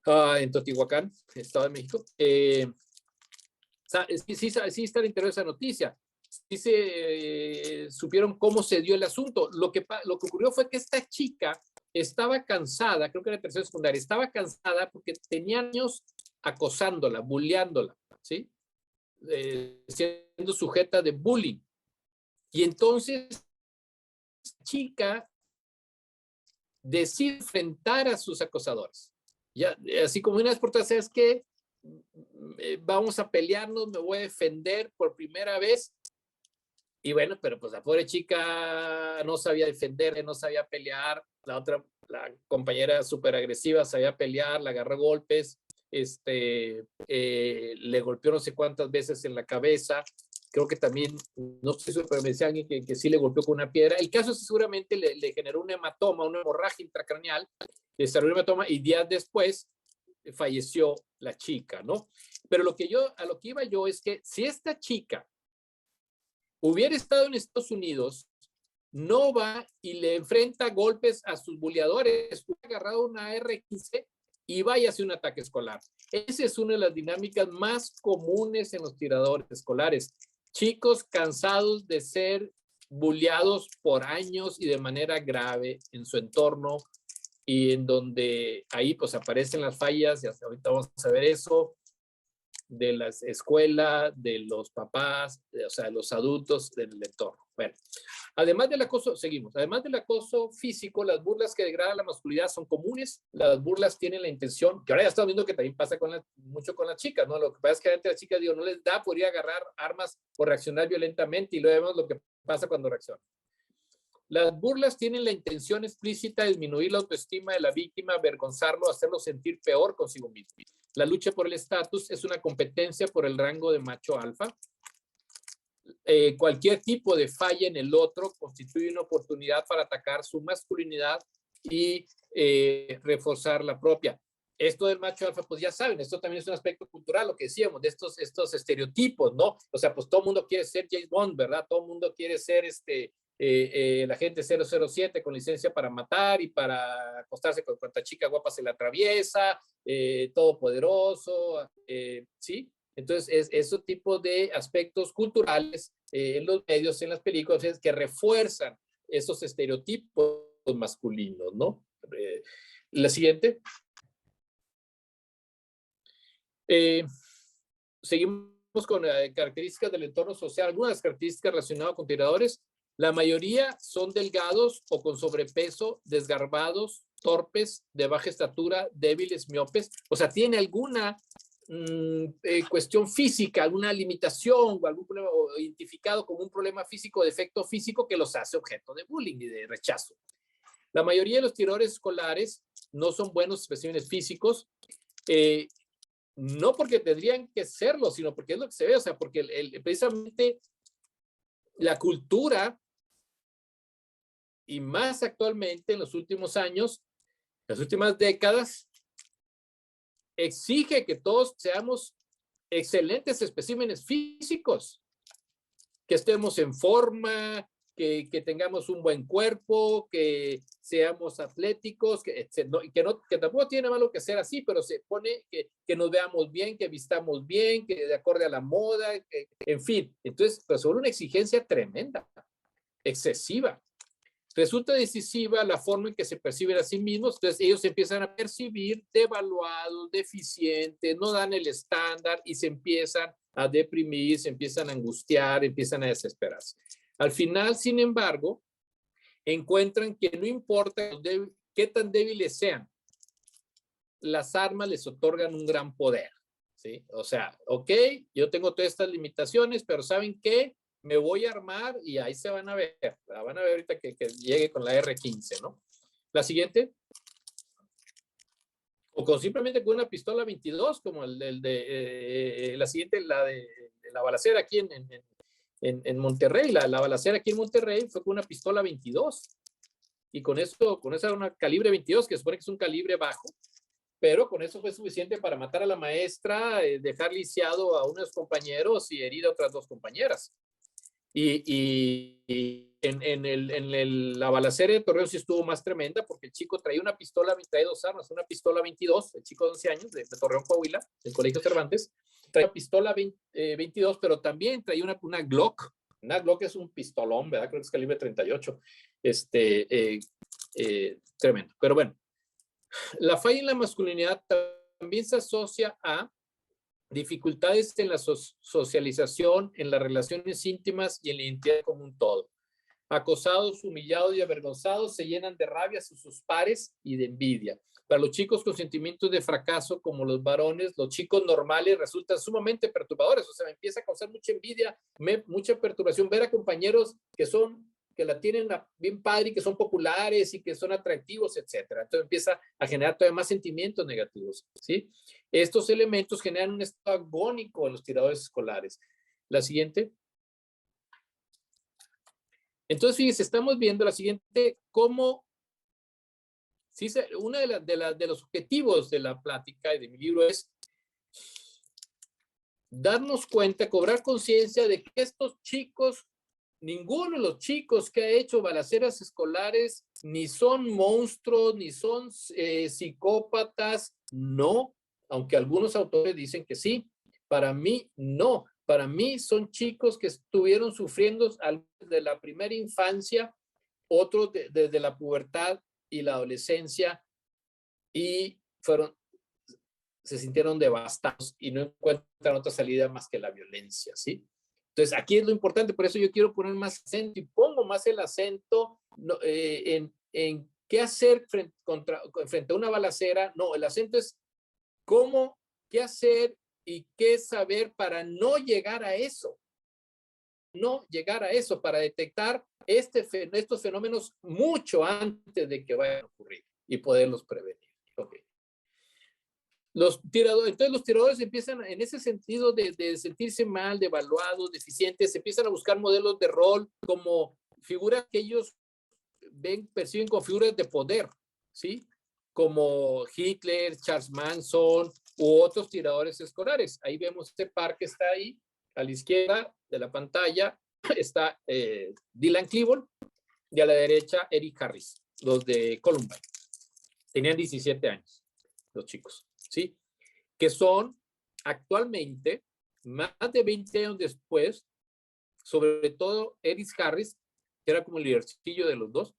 Speaker 3: en Teotihuacán, Estado de México. Sí está el interés de esa noticia. Sí supieron cómo se dio el asunto. Lo que ocurrió fue que esta chica estaba cansada, creo que era tercera secundaria, estaba cansada porque tenía años acosándola, bulleándola, ¿sí? Siendo sujeta de bullying. Y entonces la chica decide enfrentar a sus acosadores. Ya, así como una vez por todas, ¿sabes qué? Vamos a pelearnos, me voy a defender por primera vez. Y bueno, pero pues la pobre chica no sabía defender, no sabía pelear. La compañera súper agresiva sabía pelear, la agarró golpes, le golpeó no sé cuántas veces en la cabeza. Creo que también, no estoy seguro, pero me decía alguien que sí le golpeó con una piedra. El caso es que seguramente le generó un hematoma, una hemorragia intracraneal, le desarrolló un hematoma y días después falleció la chica, ¿no? Pero a lo que iba yo es que si esta chica hubiera estado en Estados Unidos, no va y le enfrenta golpes a sus buleadores, hubiera agarrado una R15 y vaya a hacer un ataque escolar. Esa es una de las dinámicas más comunes en los tiradores escolares. Chicos cansados de ser buleados por años y de manera grave en su entorno, y en donde ahí pues aparecen las fallas, y hasta ahorita vamos a ver eso, de la escuela, de los papás, o sea, los adultos del entorno. Bueno, además del acoso, seguimos, además del acoso físico, las burlas que degradan la masculinidad son comunes. Las burlas tienen la intención, que ahora ya estamos viendo que también pasa mucho con las chicas, ¿no? Lo que pasa es que entre las chicas, no les da por ir a agarrar armas o reaccionar violentamente, y luego vemos lo que pasa cuando reaccionan. Las burlas tienen la intención explícita de disminuir la autoestima de la víctima, avergonzarlo, hacerlo sentir peor consigo mismo. La lucha por el estatus es una competencia por el rango de macho alfa. Cualquier tipo de falla en el otro constituye una oportunidad para atacar su masculinidad y reforzar la propia. esto del macho alfa, pues ya saben, esto también es un aspecto cultural, lo que decíamos, de estos estereotipos, ¿no? O sea, pues todo el mundo quiere ser James Bond, ¿verdad? Todo el mundo quiere ser el agente 007 con licencia para matar y para acostarse con cuanta chica guapa se le atraviesa, todopoderoso, ¿sí? Entonces, es ese tipo de aspectos culturales en los medios, en las películas, es que refuerzan esos estereotipos masculinos, ¿no? La siguiente. Seguimos con características del entorno social. Algunas características relacionadas con tiradores. La mayoría son delgados o con sobrepeso, desgarbados, torpes, de baja estatura, débiles, miopes. O sea, tiene alguna cuestión física, alguna limitación o algún problema o identificado como un problema físico, defecto físico que los hace objeto de bullying y de rechazo. La mayoría de los tiradores escolares no son buenos especímenes físicos, no porque tendrían que serlo, sino porque es lo que se ve, o sea, porque precisamente la cultura, y más actualmente en los últimos años, las últimas décadas, exige que todos seamos excelentes especímenes físicos, que estemos en forma, que tengamos un buen cuerpo, que seamos atléticos, que tampoco tiene malo que ser así, pero se pone que nos veamos bien, que vistamos bien, que de acorde a la moda, en fin. Entonces, pues sobre una exigencia tremenda, excesiva. Resulta decisiva la forma en que se perciben a sí mismos, entonces ellos se empiezan a percibir devaluados, deficientes, no dan el estándar y se empiezan a deprimir, se empiezan a angustiar, empiezan a desesperarse. Al final, sin embargo, encuentran que no importa qué tan débiles sean, las armas les otorgan un gran poder, ¿sí? O sea, ok, yo tengo todas estas limitaciones, pero ¿saben qué? Me voy a armar y ahí se van a ver. La van a ver ahorita que llegue con la R15, ¿no? La siguiente. O con simplemente con una pistola 22, como el de la siguiente, la de la balacera aquí en Monterrey. La balacera aquí en Monterrey fue con una pistola 22. Y con esa una calibre 22, que supone que es un calibre bajo, pero con eso fue suficiente para matar a la maestra, dejar lisiado a unos compañeros y herir a otras dos compañeras. Y la balacera de Torreón sí estuvo más tremenda porque el chico traía una pistola, traía dos armas, una pistola 22, el chico de 11 años de Torreón, Coahuila, del Colegio Cervantes, traía una pistola 22, pero también traía una Glock. Una Glock es un pistolón, ¿verdad? Creo que es calibre 38. Tremendo. Pero bueno, la falla en la masculinidad también se asocia a dificultades en la socialización, en las relaciones íntimas y en la identidad como un todo. Acosados, humillados y avergonzados se llenan de rabia hacia sus pares y de envidia. Para los chicos con sentimientos de fracaso, como los varones, los chicos normales resultan sumamente perturbadores. O sea, me empieza a causar mucha envidia, mucha perturbación ver a compañeros que la tienen bien padre y que son populares y que son atractivos, etcétera. Entonces empieza a generar todavía más sentimientos negativos, ¿sí? Estos elementos generan un estado agónico en los tiradores escolares. La siguiente. Entonces, fíjense, estamos viendo la siguiente, cómo, sí, uno de los objetivos de la plática y de mi libro es darnos cuenta, cobrar conciencia de que estos chicos, ninguno de los chicos que ha hecho balaceras escolares, ni son monstruos, ni son psicópatas, no, aunque algunos autores dicen que sí. Para mí, no. Para mí son chicos que estuvieron sufriendo desde la primera infancia, otros desde la pubertad y la adolescencia, y se sintieron devastados y no encuentran otra salida más que la violencia, ¿sí? Entonces, aquí es lo importante, por eso yo quiero poner más acento y pongo más el acento en qué hacer frente a una balacera. No, el acento es qué hacer y qué saber para no llegar a eso. No llegar a eso, para detectar estos fenómenos mucho antes de que vayan a ocurrir y poderlos prevenir. Okay. Entonces los tiradores empiezan en ese sentido de sentirse mal, devaluados, deficientes, empiezan a buscar modelos de rol como figuras que ellos perciben como figuras de poder, ¿sí? como Hitler, Charles Manson u otros tiradores escolares. Ahí vemos este par que está ahí, a la izquierda de la pantalla está Dylan Klebold y a la derecha Eric Harris, los de Columbine. Tenían 17 años, los chicos, ¿sí? Que son actualmente, más de 20 años después, sobre todo Eric Harris, que era como el lidercillo de los dos,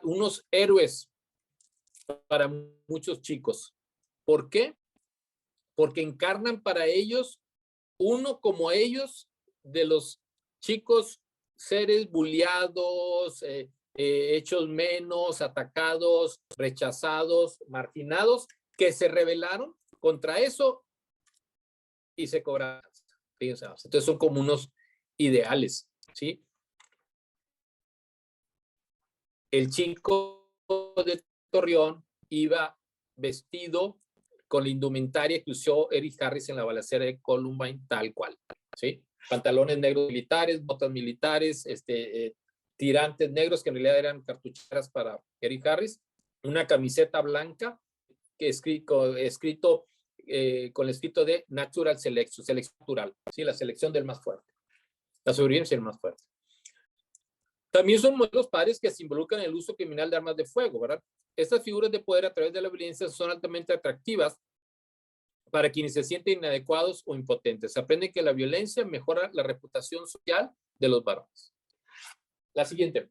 Speaker 3: unos héroes para muchos chicos. ¿Por qué? Porque encarnan para ellos uno como ellos de los chicos seres bulliados, hechos menos, atacados, rechazados, marginados, que se rebelaron contra eso y se cobraron. Fíjense, entonces son como unos ideales, ¿sí? El chico de Torreón iba vestido con la indumentaria que usó Eric Harris en la balacera de Columbine, tal cual, ¿sí? Pantalones negros militares, botas militares, tirantes negros que en realidad eran cartucheras para Eric Harris, una camiseta blanca que escrito con el escrito de Natural Selection, selección natural, ¿sí? La selección del más fuerte, la sobrevivencia del más fuerte. También son modelos padres que se involucran en el uso criminal de armas de fuego, ¿verdad? Estas figuras de poder a través de la violencia son altamente atractivas para quienes se sienten inadecuados o impotentes. Aprenden que la violencia mejora la reputación social de los varones. La siguiente.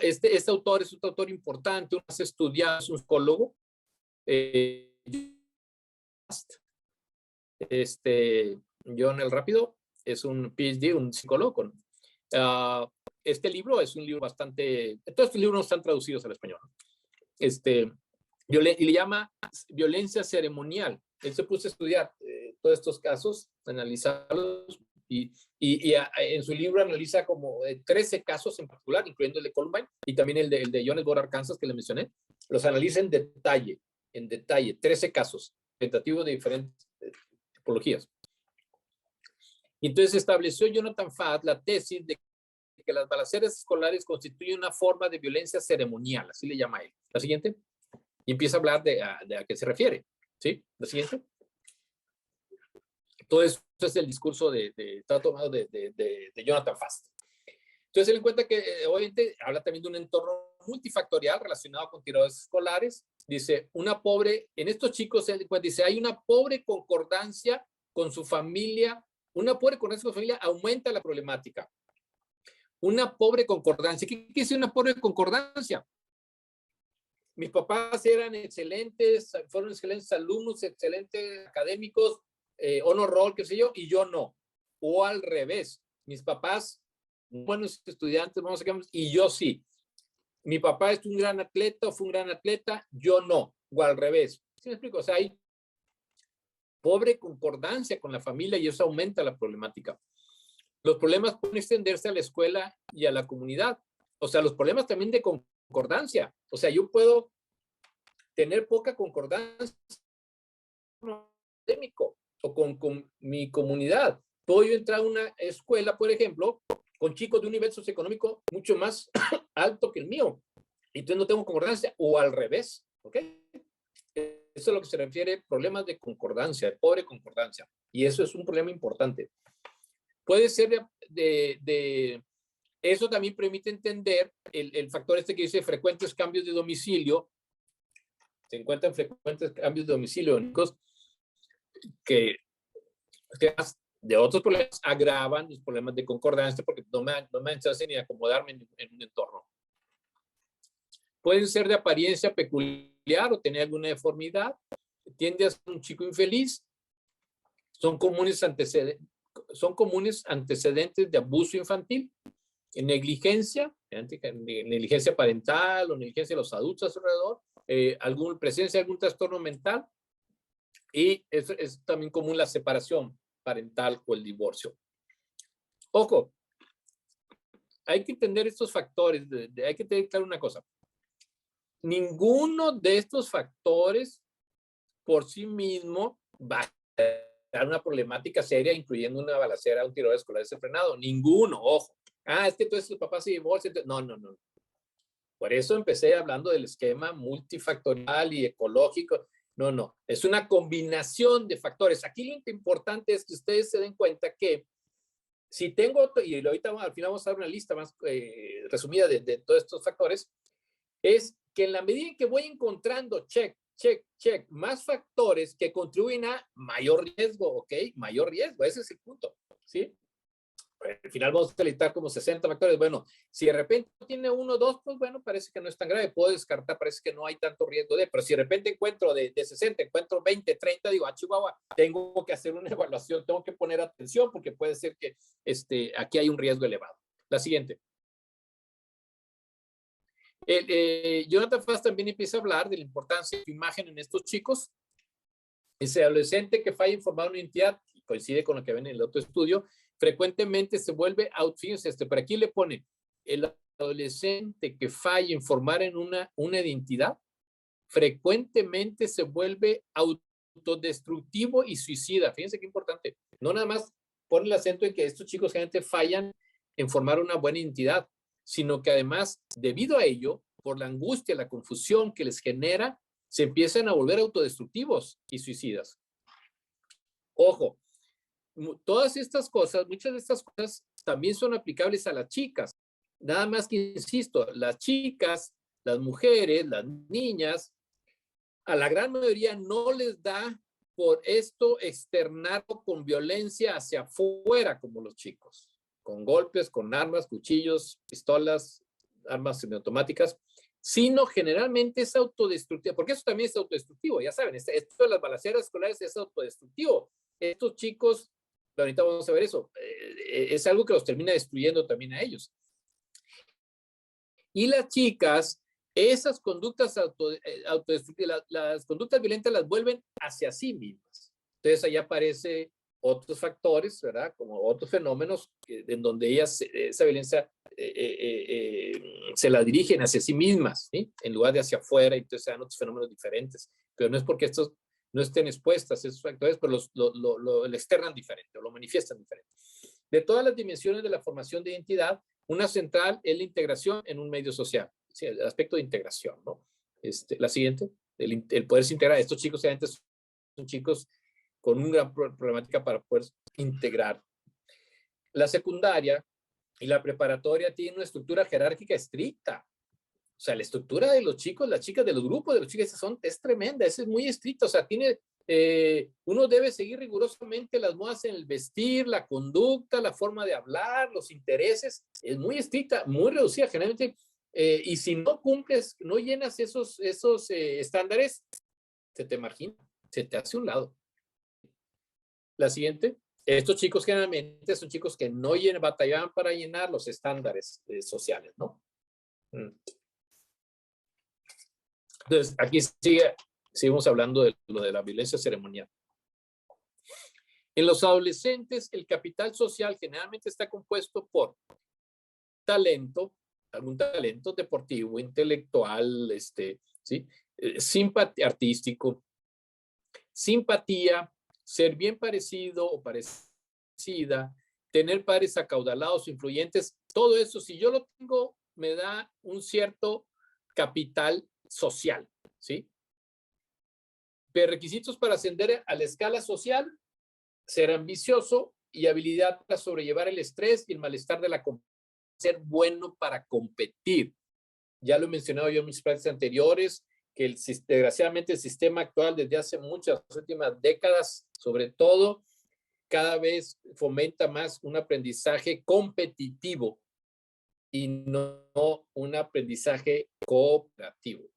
Speaker 3: Este autor es un autor importante, un estudiado, es un psicólogo. John el Rápido es un PhD, un psicólogo. Este libro es un libro bastante... Todos estos libros no están traducidos al español. Y le llama violencia ceremonial. Él se puso a estudiar todos estos casos, analizarlos, y en su libro analiza como 13 casos en particular, incluyendo el de Columbine y también el de Jonesboro, Arkansas, que le mencioné. Los analiza en detalle, 13 casos, tentativos de diferentes tipologías. Y entonces estableció Jonathan Fath la tesis de que las balaceras escolares constituyen una forma de violencia ceremonial, así le llama él. La siguiente. Y empieza a hablar de a qué se refiere. ¿Sí? La siguiente. Todo eso es el discurso está tomado de Jonathan Fath. Entonces él encuentra que obviamente habla también de un entorno multifactorial relacionado con tiradores escolares. Dice, en estos chicos, dice, hay una pobre concordancia con su familia. Una pobre concordancia con su familia aumenta la problemática. Una pobre concordancia. ¿Qué quiere decir una pobre concordancia? Mis papás eran excelentes, fueron excelentes alumnos, excelentes académicos, honor roll, qué sé yo, y yo no. O al revés, mis papás, buenos estudiantes, vamos a quedar, y yo sí. Mi papá es un gran atleta, fue un gran atleta, yo no. O al revés. ¿Sí me explico? O sea, hay pobre concordancia con la familia y eso aumenta la problemática. Los problemas pueden extenderse a la escuela y a la comunidad. O sea, los problemas también de concordancia. O sea, yo puedo tener poca concordancia académico o con mi comunidad. Puedo yo entrar a una escuela, por ejemplo, con chicos de un nivel socioeconómico mucho más alto que el mío. Y entonces no tengo concordancia o al revés. ¿Ok? Eso es lo que se refiere a problemas de concordancia, de pobre concordancia. Y eso es un problema importante. Puede ser eso también permite entender el factor que dice frecuentes cambios de domicilio. Se encuentran frecuentes cambios de domicilio que de otros problemas agravan los problemas de concordancia porque no me hacen ni acomodarme en un entorno. Pueden ser de apariencia peculiar o tener alguna deformidad. Tiende a ser un chico infeliz. Son comunes antecedentes de abuso infantil, negligencia parental o negligencia de los adultos a su alrededor, presencia de algún trastorno mental y es también común la separación parental o el divorcio. Ojo, hay que entender estos factores, hay que tener claro una cosa. Ninguno de estos factores por sí mismo va a una problemática seria, incluyendo una balacera, un tirador escolar desenfrenado. Ninguno, ojo. Es que entonces los papás se divorcian. No. Por eso empecé hablando del esquema multifactorial y ecológico. No. Es una combinación de factores. Aquí lo importante es que ustedes se den cuenta que si tengo, y ahorita al final vamos a dar una lista más resumida de todos estos factores, es que en la medida en que voy encontrando check, más factores que contribuyen a mayor riesgo, ¿ok? Mayor riesgo, ese es el punto, ¿sí? Al final vamos a listar como 60 factores. Bueno, si de repente tiene 1 o 2, pues bueno, parece que no es tan grave. Puedo descartar, parece que no hay tanto riesgo pero si de repente encuentro de 60, encuentro 20, 30, digo, Chihuahua, tengo que hacer una evaluación, tengo que poner atención porque puede ser que aquí hay un riesgo elevado. La siguiente. Jonathan Fast también empieza a hablar de la importancia de su imagen en estos chicos. Ese adolescente que falla en formar una identidad, y coincide con lo que ven en el otro estudio, frecuentemente se vuelve, fíjense, por aquí le pone, el adolescente que falla en formar en una identidad, frecuentemente se vuelve autodestructivo y suicida. Fíjense qué importante. No nada más pone el acento en que estos chicos generalmente fallan en formar una buena identidad, sino que además, debido a ello, por la angustia, la confusión que les genera, se empiezan a volver autodestructivos y suicidas. Ojo, todas estas cosas, muchas de estas cosas también son aplicables a las chicas. Nada más que, insisto, las chicas, las mujeres, las niñas, a la gran mayoría no les da por esto externarlo con violencia hacia afuera como los chicos, con golpes, con armas, cuchillos, pistolas, armas semiautomáticas, sino generalmente es autodestructivo, porque eso también es autodestructivo, ya saben, esto de las balaceras escolares es autodestructivo. Estos chicos, ahorita vamos a ver eso, es algo que los termina destruyendo también a ellos. Y las chicas, esas conductas autodestructivas, las conductas violentas las vuelven hacia sí mismas. Entonces ahí aparece otros factores, ¿verdad? Como otros fenómenos en donde ellas, esa violencia se la dirigen hacia sí mismas, ¿sí? En lugar de hacia afuera, y entonces se dan otros fenómenos diferentes. Pero no es porque estos no estén expuestas esos factores, pero lo externan diferente o lo manifiestan diferente. De todas las dimensiones de la formación de identidad, una central es la integración en un medio social, ¿sí? El aspecto de integración, ¿no? La siguiente, el poderse integrar. Estos chicos realmente son chicos con una gran problemática para poder integrar. La secundaria y la preparatoria tienen una estructura jerárquica estricta. O sea, la estructura de los chicos, las chicas de los grupos de los chicos es tremenda, es muy estricta. O sea, uno debe seguir rigurosamente las modas en el vestir, la conducta, la forma de hablar, los intereses. Es muy estricta, muy reducida generalmente. Y si no cumples, no llenas esos estándares, se te margina, se te hace a un lado. La siguiente. Estos chicos generalmente son chicos que no batallaban para llenar los estándares sociales, ¿no? Entonces, aquí seguimos hablando de lo de la violencia ceremonial. En los adolescentes, el capital social generalmente está compuesto por talento, algún talento deportivo, intelectual, ¿sí? Simpatía artístico, simpatía, ser bien parecido o parecida, tener padres acaudalados, influyentes, todo eso, si yo lo tengo, me da un cierto capital social, ¿sí? Requisitos para ascender a la escala social: ser ambicioso y habilidad para sobrellevar el estrés y el malestar de la competencia, ser bueno para competir. Ya lo he mencionado yo en mis prácticas anteriores, que desgraciadamente el sistema actual desde hace muchas últimas décadas, sobre todo, cada vez fomenta más un aprendizaje competitivo y no un aprendizaje cooperativo.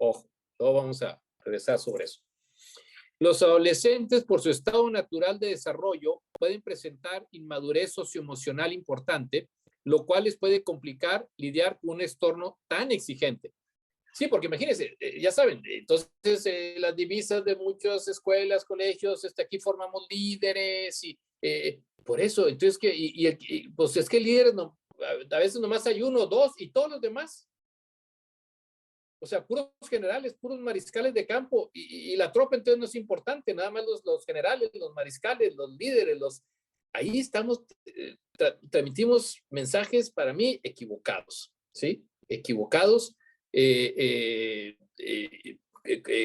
Speaker 3: Ojo, luego vamos a regresar sobre eso. Los adolescentes, por su estado natural de desarrollo, pueden presentar inmadurez socioemocional importante, lo cual les puede complicar lidiar con un entorno tan exigente. Sí, porque imagínense, ya saben, entonces las divisas de muchas escuelas, colegios, aquí formamos líderes y por eso, entonces, pues es que líderes, no, a veces nomás hay 1 o 2 y todos los demás O sea, puros generales, puros mariscales de campo, y la tropa entonces no es importante, nada más los generales, los mariscales, los líderes, ahí estamos, transmitimos mensajes para mí equivocados, ¿sí? Equivocados,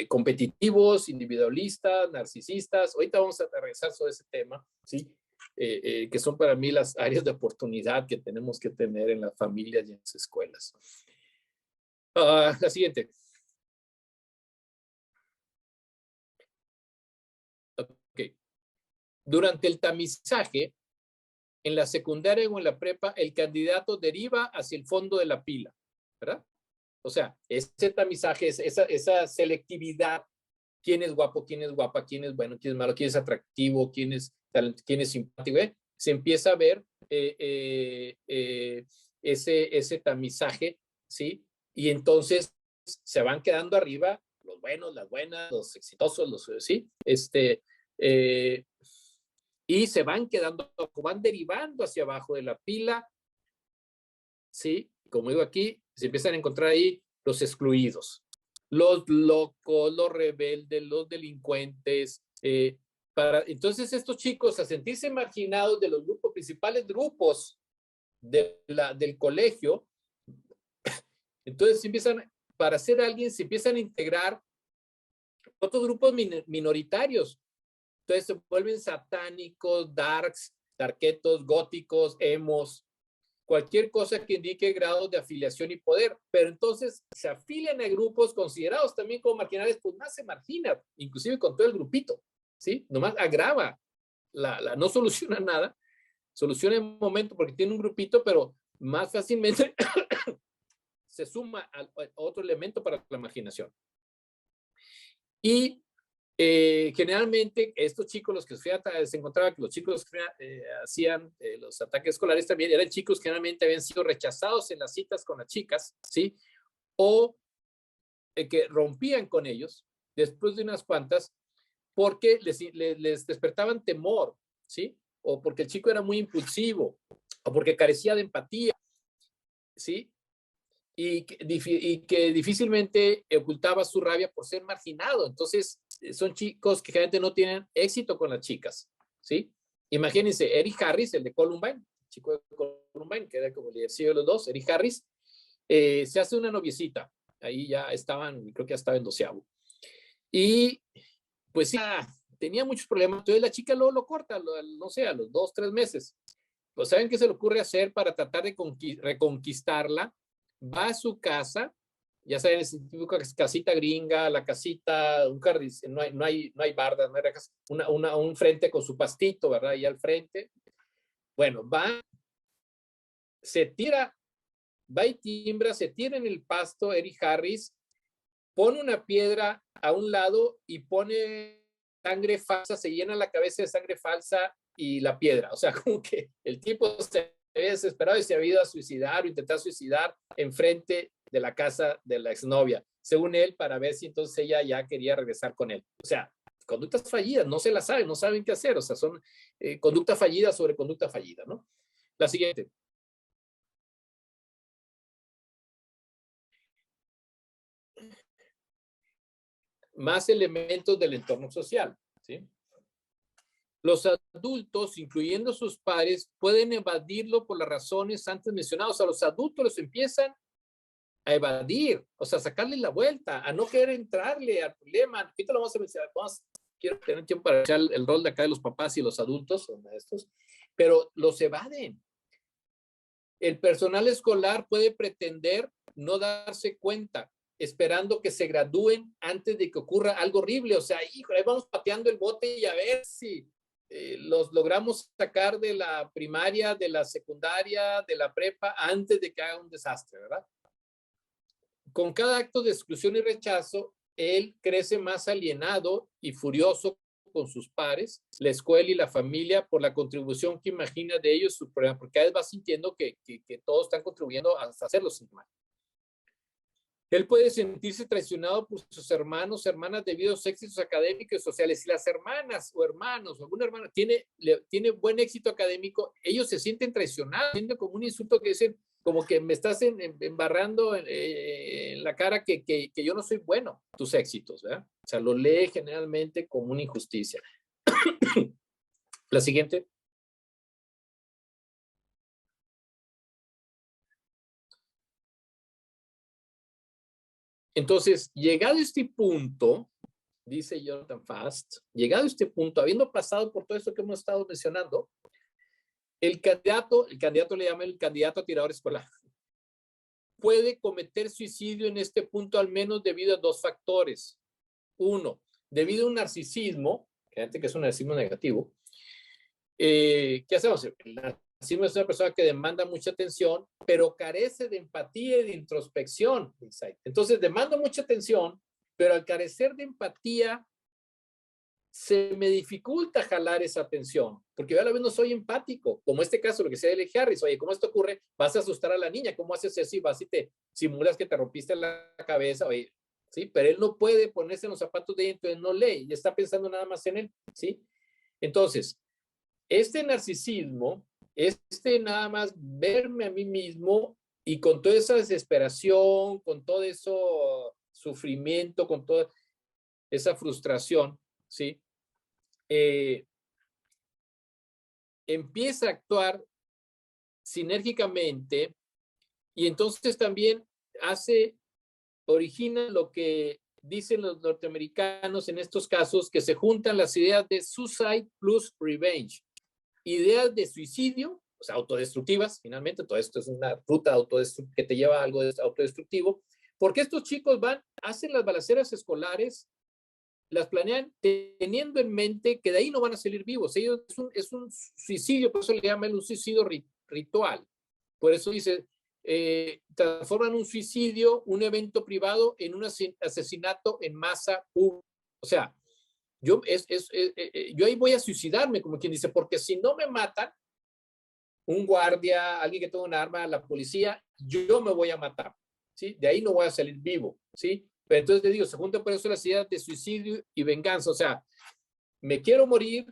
Speaker 3: competitivos, individualistas, narcisistas. Ahorita vamos a regresar sobre ese tema, ¿sí? Que son para mí las áreas de oportunidad que tenemos que tener en las familias y en las escuelas. La siguiente. Okay. Durante el tamizaje, en la secundaria o en la prepa, el candidato deriva hacia el fondo de la pila, ¿verdad? O sea, ese tamizaje, esa selectividad, quién es guapo, quién es guapa, quién es bueno, quién es malo, quién es atractivo, quién es simpático, se empieza a ver ese tamizaje, ¿sí? Y entonces se van quedando arriba los buenos, las buenas, los exitosos, ¿sí? Y se van quedando, van derivando hacia abajo de la pila, ¿sí? Como digo aquí, se empiezan a encontrar ahí los excluidos, los locos, los rebeldes, los delincuentes. Entonces estos chicos, a sentirse marginados de los principales grupos del colegio, entonces para ser alguien, se empiezan a integrar otros grupos minoritarios. Entonces se vuelven satánicos, darketos, góticos, emos, cualquier cosa que indique grados de afiliación y poder, pero entonces se afilian a grupos considerados también como marginales, pues más se margina, inclusive con todo el grupito, ¿sí? Nomás agrava, no soluciona nada, soluciona en un momento porque tiene un grupito, pero más fácilmente se suma a otro elemento para la marginación. Y generalmente estos chicos, los que se encontraba que los chicos que hacían los ataques escolares también eran chicos que generalmente habían sido rechazados en las citas con las chicas, ¿sí? O que rompían con ellos después de unas cuantas porque les despertaban temor, ¿sí? O porque el chico era muy impulsivo, o porque carecía de empatía, ¿sí? Y que difícilmente ocultaba su rabia por ser marginado. Entonces, son chicos que generalmente no tienen éxito con las chicas, ¿sí? Imagínense, Eric Harris, el de Columbine, chico de Columbine, que era como el líder de los dos, Eric Harris, se hace una noviecita. Ahí ya estaban, creo que ya estaba en 12avo. Y pues sí, tenía muchos problemas. Entonces la chica luego lo corta, no sé, a los 2, 3 meses. Pues ¿saben qué se le ocurre hacer para tratar de reconquistarla? Va a su casa, ya saben, ese tipo de casita gringa, la casita, un jardín, no hay bardas, no hay un frente con su pastito, ¿verdad? Ahí al frente. Bueno, se tira, va y timbra, se tira en el pasto Eric Harris, pone una piedra a un lado y pone sangre falsa, se llena la cabeza de sangre falsa y la piedra. O sea, como que el tipo se había desesperado y se había ido a suicidar o intentar suicidar enfrente de la casa de la exnovia, según él, para ver si entonces ella ya quería regresar con él. O sea, conductas fallidas, no se las saben, no saben qué hacer. O sea, son conducta fallida sobre conducta fallida, ¿no? La siguiente. Más elementos del entorno social, ¿sí? Los adultos, incluyendo sus padres, pueden evadirlo por las razones antes mencionadas. O sea, los adultos los empiezan a evadir, o sea, sacarle la vuelta, a no querer entrarle al problema. Ahorita lo vamos a mencionar, quiero tener tiempo para echar el rol de acá de los papás y los adultos, los maestros, pero los evaden. El personal escolar puede pretender no darse cuenta, esperando que se gradúen antes de que ocurra algo horrible. O sea, híjole, ahí vamos pateando el bote y a ver si los logramos sacar de la primaria, de la secundaria, de la prepa, antes de que haga un desastre, ¿verdad? Con cada acto de exclusión y rechazo, él crece más alienado y furioso con sus pares, la escuela y la familia por la contribución que imagina de ellos su problema, porque cada vez va sintiendo que todos están contribuyendo a hacerlo sin mal. Él puede sentirse traicionado por sus hermanos, hermanas debido a sus éxitos académicos y sociales. Si las hermanas o hermanos o alguna hermana tiene buen éxito académico, ellos se sienten traicionados, sienten como un insulto que dicen, como que me estás embarrando en la cara que yo no soy bueno, tus éxitos, ¿verdad? O sea, lo lee generalmente como una injusticia. La siguiente. Entonces, llegado a este punto, dice Jonathan Fast, llegado a este punto, habiendo pasado por todo esto que hemos estado mencionando, el candidato le llama el candidato a tirador escolar, puede cometer suicidio en este punto al menos debido a dos factores. Uno, debido a un narcisismo, que es un narcisismo negativo. ¿Qué hacemos? El narcisismo es una persona que demanda mucha atención, pero carece de empatía y de introspección. Entonces, demanda mucha atención, pero al carecer de empatía, se me dificulta jalar esa atención, porque yo a la vez no soy empático, como este caso, lo que sea de Lee Harris. Oye, ¿cómo esto ocurre? Vas a asustar a la niña, ¿cómo haces eso? Y vas y te simulas que te rompiste la cabeza, oye, ¿sí? Pero él no puede ponerse en los zapatos de ella, entonces no lee, y está pensando nada más en él, ¿sí? Entonces, este narcisismo, nada más verme a mí mismo y con toda esa desesperación, con todo eso sufrimiento, con toda esa frustración, ¿sí? Empieza a actuar sinérgicamente y entonces también origina lo que dicen los norteamericanos en estos casos, que se juntan las ideas de suicide plus revenge, ideas de suicidio, o sea, autodestructivas, finalmente, todo esto es una ruta que te lleva a algo autodestructivo, porque estos chicos hacen las balaceras escolares, las planean teniendo en mente que de ahí no van a salir vivos. Ellos es un suicidio, por eso le llaman un suicidio ritual. Por eso dice, transforman un suicidio, un evento privado, en un asesinato en masa pública. O sea, yo ahí voy a suicidarme, como quien dice, porque si no me matan, un guardia, alguien que tenga un arma, la policía, yo me voy a matar, ¿sí? De ahí no voy a salir vivo, ¿sí? Pero entonces te digo, se juntan por eso las ideas de suicidio y venganza. O sea, me quiero morir,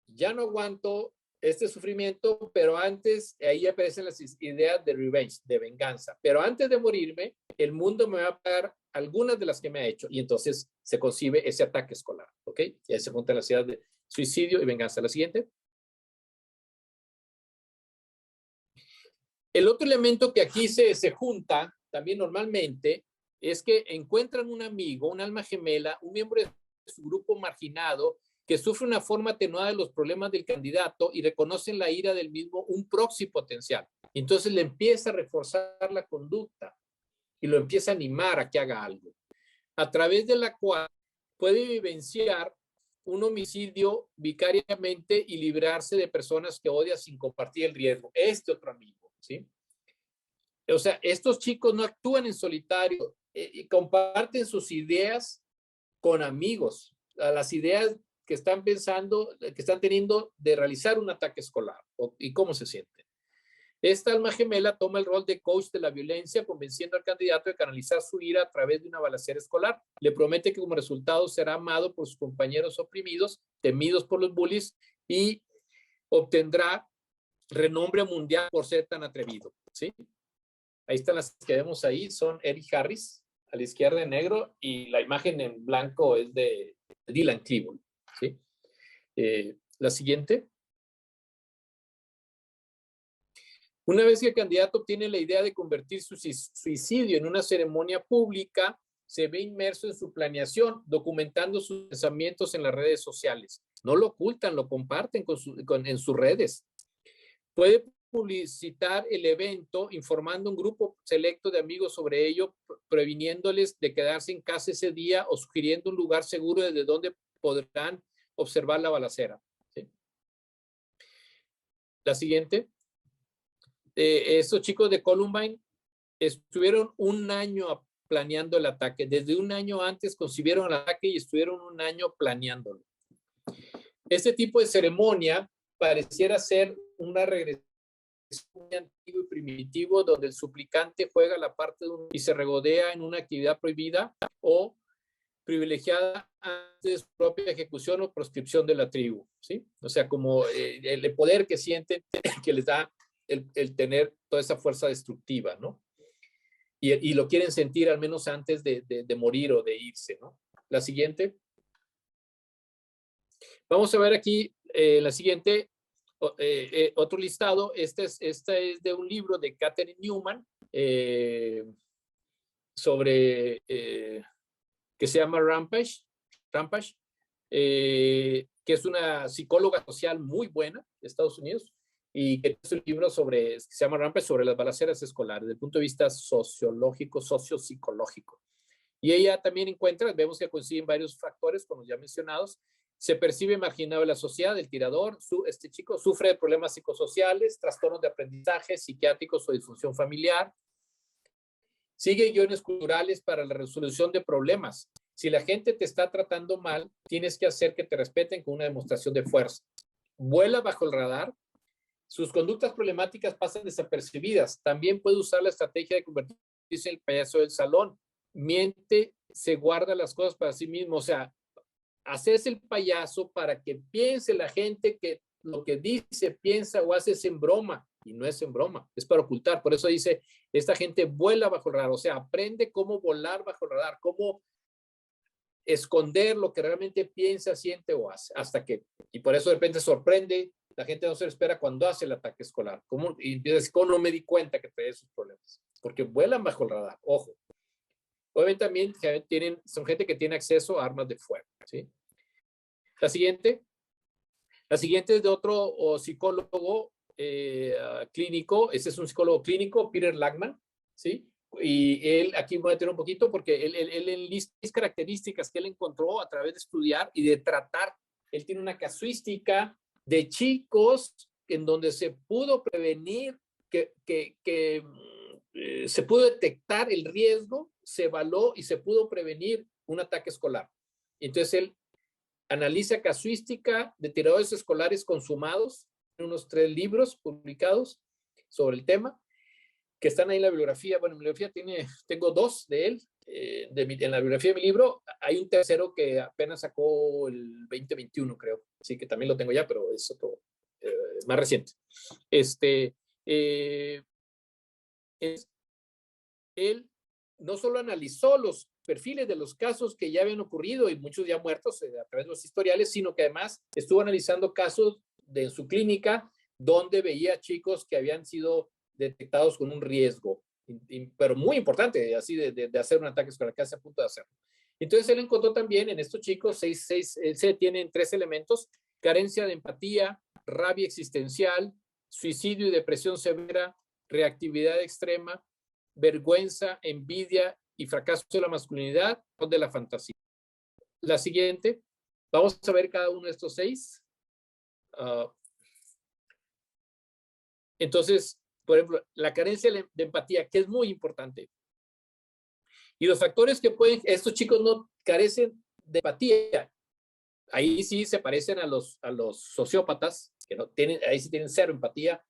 Speaker 3: ya no aguanto este sufrimiento, pero antes, ahí aparecen las ideas de revenge, de venganza. Pero antes de morirme, el mundo me va a pagar algunas de las que me ha hecho. Y entonces se concibe ese ataque escolar, ¿ok? Y ahí se juntan las ideas de suicidio y venganza. La siguiente. El otro elemento que aquí se junta, también normalmente, es que encuentran un amigo, un alma gemela, un miembro de su grupo marginado que sufre una forma atenuada de los problemas del candidato y reconocen la ira del mismo un proxy potencial. Entonces le empieza a reforzar la conducta y lo empieza a animar a que haga algo, a través de la cual puede vivenciar un homicidio vicariamente y librarse de personas que odia sin compartir el riesgo. Otro amigo, ¿sí? O sea, estos chicos no actúan en solitario, comparten sus ideas con amigos, las ideas que están pensando, que están teniendo de realizar un ataque escolar y cómo se sienten. Esta alma gemela toma el rol de coach de la violencia, convenciendo al candidato de canalizar su ira a través de una balacera escolar. Le promete que como resultado será amado por sus compañeros oprimidos, temidos por los bullies y obtendrá renombre mundial por ser tan atrevido, ¿sí? Ahí están las que vemos ahí, son Eric Harris, a la izquierda en negro, y la imagen en blanco es de Dylan Klebold, ¿sí? La siguiente. Una vez que el candidato obtiene la idea de convertir su suicidio en una ceremonia pública, se ve inmerso en su planeación, documentando sus pensamientos en las redes sociales. No lo ocultan, lo comparten en sus redes. Puede publicitar el evento informando a un grupo selecto de amigos sobre ello, previniéndoles de quedarse en casa ese día o sugiriendo un lugar seguro desde donde podrán observar la balacera. ¿Sí? La siguiente. Estos chicos de Columbine estuvieron un año planeando el ataque. Desde un año antes concibieron el ataque y estuvieron un año planeándolo. Este tipo de ceremonia pareciera ser una regresión muy antiguo y primitivo, donde el suplicante juega la parte y se regodea en una actividad prohibida o privilegiada antes de su propia ejecución o proscripción de la tribu, ¿sí? O sea, como el poder que sienten que les da el tener toda esa fuerza destructiva, ¿no? Y lo quieren sentir al menos antes de morir o de irse, ¿no? La siguiente. Vamos a ver aquí la siguiente, otro listado. Esta es de un libro de Catherine Newman sobre, que se llama Rampage, que es una psicóloga social muy buena de Estados Unidos, y que es un libro se llama Rampage, sobre las balaceras escolares, desde el punto de vista sociológico, sociopsicológico. Y ella también encuentra, vemos que coinciden varios factores, como ya mencionados. Se percibe marginado en la sociedad, el tirador, este chico sufre de problemas psicosociales, trastornos de aprendizaje, psiquiátricos o disfunción familiar. Sigue guiones culturales para la resolución de problemas. Si la gente te está tratando mal, tienes que hacer que te respeten con una demostración de fuerza. Vuela bajo el radar. Sus conductas problemáticas pasan desapercibidas. También puede usar la estrategia de convertirse en el payaso del salón. Miente, se guarda las cosas para sí mismo. O sea, hacerse el payaso para que piense la gente que lo que dice, piensa o hace es en broma. Y no es en broma, es para ocultar. Por eso dice, esta gente vuela bajo el radar. O sea, aprende cómo volar bajo el radar, cómo esconder lo que realmente piensa, siente o hace. Y por eso de repente sorprende. La gente no se lo espera cuando hace el ataque escolar. Y dices, ¿cómo no me di cuenta que traía esos problemas? Porque vuelan bajo el radar, ojo. Obviamente también son gente que tiene acceso a armas de fuego, ¿sí? La siguiente es de otro psicólogo clínico. Ese es un psicólogo clínico, Peter Lachman, ¿sí? Y él, aquí voy a detener un poquito porque él enlista características que él encontró a través de estudiar y de tratar. Él tiene una casuística de chicos en donde se pudo prevenir, se pudo detectar el riesgo, se evaluó y se pudo prevenir un ataque escolar. Entonces él analiza casuística de tiradores escolares consumados, en unos 3 libros publicados sobre el tema, que están ahí en la bibliografía. Bueno, en mi bibliografía tengo 2 de él. En la bibliografía de mi libro hay un tercero que apenas sacó el 2021, creo. Así que también lo tengo ya, pero es otro, más reciente. Él no solo analizó los perfiles de los casos que ya habían ocurrido y muchos ya muertos a través de los historiales, sino que además estuvo analizando casos en su clínica donde veía chicos que habían sido detectados con un riesgo, pero muy importante, así de hacer un ataque escolar, casi a punto de hacerlo. Entonces él encontró también en estos chicos, se tienen 3 elementos: carencia de empatía, rabia existencial, suicidio y depresión severa, reactividad extrema, vergüenza, envidia y fracaso de la masculinidad o de la fantasía. La siguiente, vamos a ver cada uno de estos 6. Entonces, por ejemplo, la carencia de empatía, que es muy importante. Y los factores que estos chicos no carecen de empatía. Ahí sí se parecen a los sociópatas, que no tienen, ahí sí tienen 0 empatía,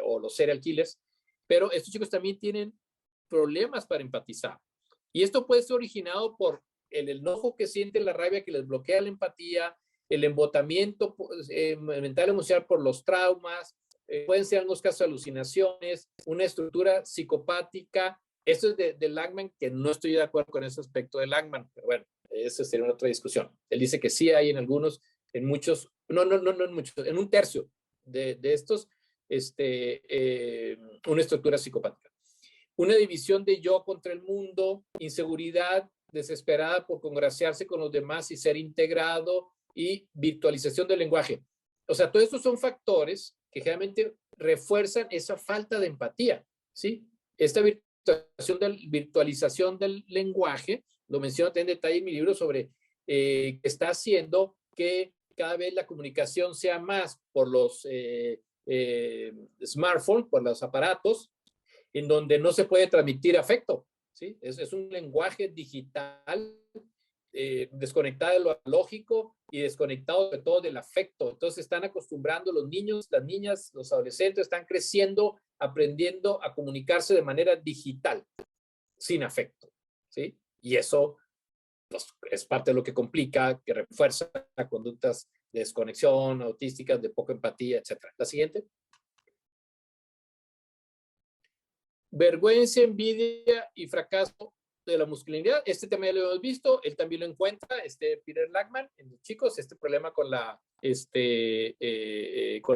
Speaker 3: o los serial killers, pero estos chicos también tienen problemas para empatizar. Y esto puede ser originado por el enojo que sienten, la rabia que les bloquea la empatía, el embotamiento mental emocional por los traumas, pueden ser en algunos casos alucinaciones, una estructura psicopática. Esto es de Lachman, que no estoy de acuerdo con ese aspecto de Lachman, pero bueno, esa sería otra discusión. Él dice que sí hay en algunos, en muchos, no en muchos, en un tercio de estos, una estructura psicopática. Una división de yo contra el mundo, inseguridad, desesperada por congraciarse con los demás y ser integrado, y virtualización del lenguaje. O sea, todos estos son factores que generalmente refuerzan esa falta de empatía, ¿sí? Esta virtualización del lenguaje, lo menciono en detalle en mi libro, sobre que está haciendo que cada vez la comunicación sea más por los smartphones, por los aparatos, en donde no se puede transmitir afecto, ¿sí? Es un lenguaje digital desconectado de lo lógico y desconectado de todo del afecto. Entonces están acostumbrando los niños, las niñas, los adolescentes, están creciendo, aprendiendo a comunicarse de manera digital, sin afecto, ¿sí? Y eso pues, es parte de lo que complica, que refuerza conductas de desconexión, autísticas, de poca empatía, etc. La siguiente. vergüenza, envidia y fracaso de la masculinidad. Este tema ya lo hemos visto, él también lo encuentra, Peter Lachman, en los chicos, problema con la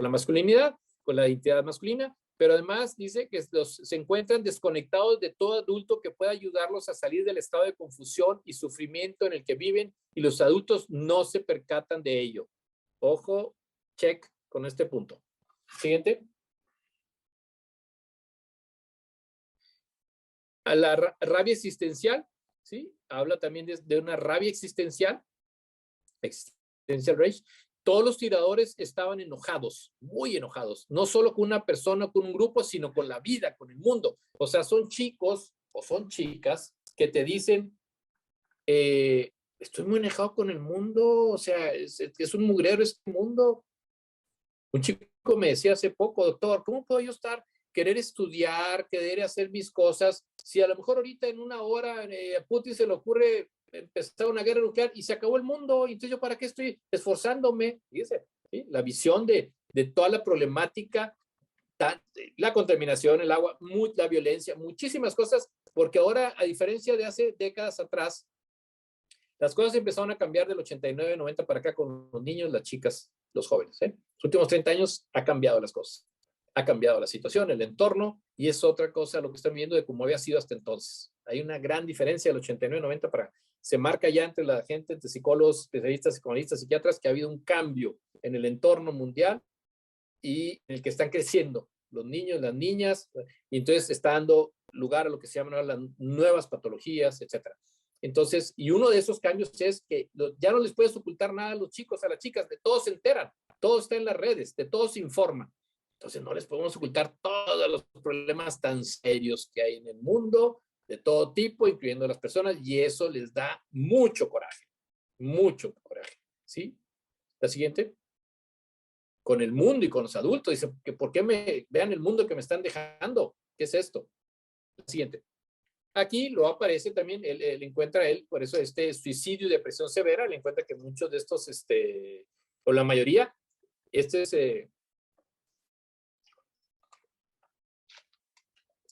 Speaker 3: masculinidad, con la identidad masculina, pero además dice que se encuentran desconectados de todo adulto que pueda ayudarlos a salir del estado de confusión y sufrimiento en el que viven, y los adultos no se percatan de ello. Ojo, check con este punto. Siguiente. A la rabia existencial, ¿sí? Habla también de una rabia existencial rage. Todos los tiradores estaban enojados, muy enojados, no solo con una persona, con un grupo, sino con la vida, con el mundo. O sea, son chicos o son chicas que te dicen, estoy muy enojado con el mundo, o sea, es un mugrero este mundo. Un chico me decía hace poco, doctor, ¿cómo puedo yo querer estudiar, querer hacer mis cosas, si a lo mejor ahorita en una hora a Putin se le ocurre empezar una guerra nuclear y se acabó el mundo, y entonces yo para qué estoy esforzándome? Fíjese, ¿sí? La visión de toda la problemática, la contaminación, el agua, la violencia, muchísimas cosas, porque ahora, a diferencia de hace décadas atrás, las cosas empezaron a cambiar del 89, 90 para acá con los niños, las chicas, los jóvenes. Los últimos 30 años ha cambiado las cosas. Ha cambiado la situación, el entorno, y es otra cosa lo que están viendo de cómo había sido hasta entonces. Hay una gran diferencia del 89, 90 para... Se marca ya entre la gente, entre psicólogos, especialistas, psicoanalistas, psiquiatras, que ha habido un cambio en el entorno mundial y en el que están creciendo los niños, las niñas, y entonces está dando lugar a lo que se llaman las nuevas patologías, etcétera. Entonces, y uno de esos cambios es que ya no les puedes ocultar nada a los chicos, a las chicas, de todo se enteran, todo está en las redes, de todo se informa. Entonces no les podemos ocultar todos los problemas tan serios que hay en el mundo, de todo tipo, incluyendo a las personas, y eso les da mucho coraje, ¿sí? La siguiente. Con el mundo y con los adultos, dice, que ¿por qué vean el mundo que me están dejando? ¿Qué es esto? La siguiente. Aquí lo aparece también, él encuentra por eso suicidio y depresión severa, le encuentra que muchos de estos, o la mayoría,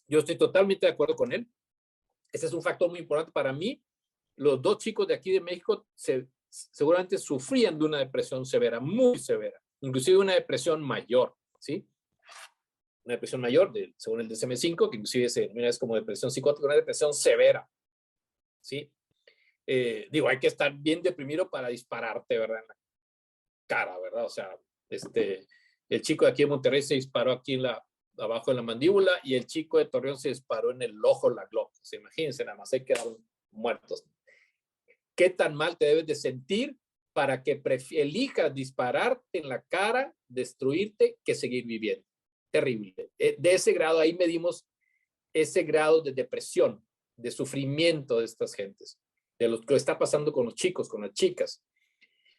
Speaker 3: yo estoy totalmente de acuerdo con él. Ese es un factor muy importante para mí. Los dos chicos de aquí de México seguramente sufrían de una depresión severa, muy severa, inclusive una depresión mayor, ¿sí? Una depresión mayor, según el DSM-5, que inclusive se denomina como depresión psicótica, una depresión severa, ¿sí? Hay que estar bien deprimido para dispararte, ¿verdad? En la cara, ¿verdad? O sea, el chico de aquí de Monterrey se disparó aquí abajo en la mandíbula, y el chico de Torreón se disparó en el ojo, la gloca. Imagínense, nada más, se quedaron muertos. ¿Qué tan mal te debes de sentir para que elijas dispararte en la cara, destruirte, que seguir viviendo? Terrible. De ese grado, ahí medimos ese grado de depresión, de sufrimiento de estas gentes, de lo que está pasando con los chicos, con las chicas.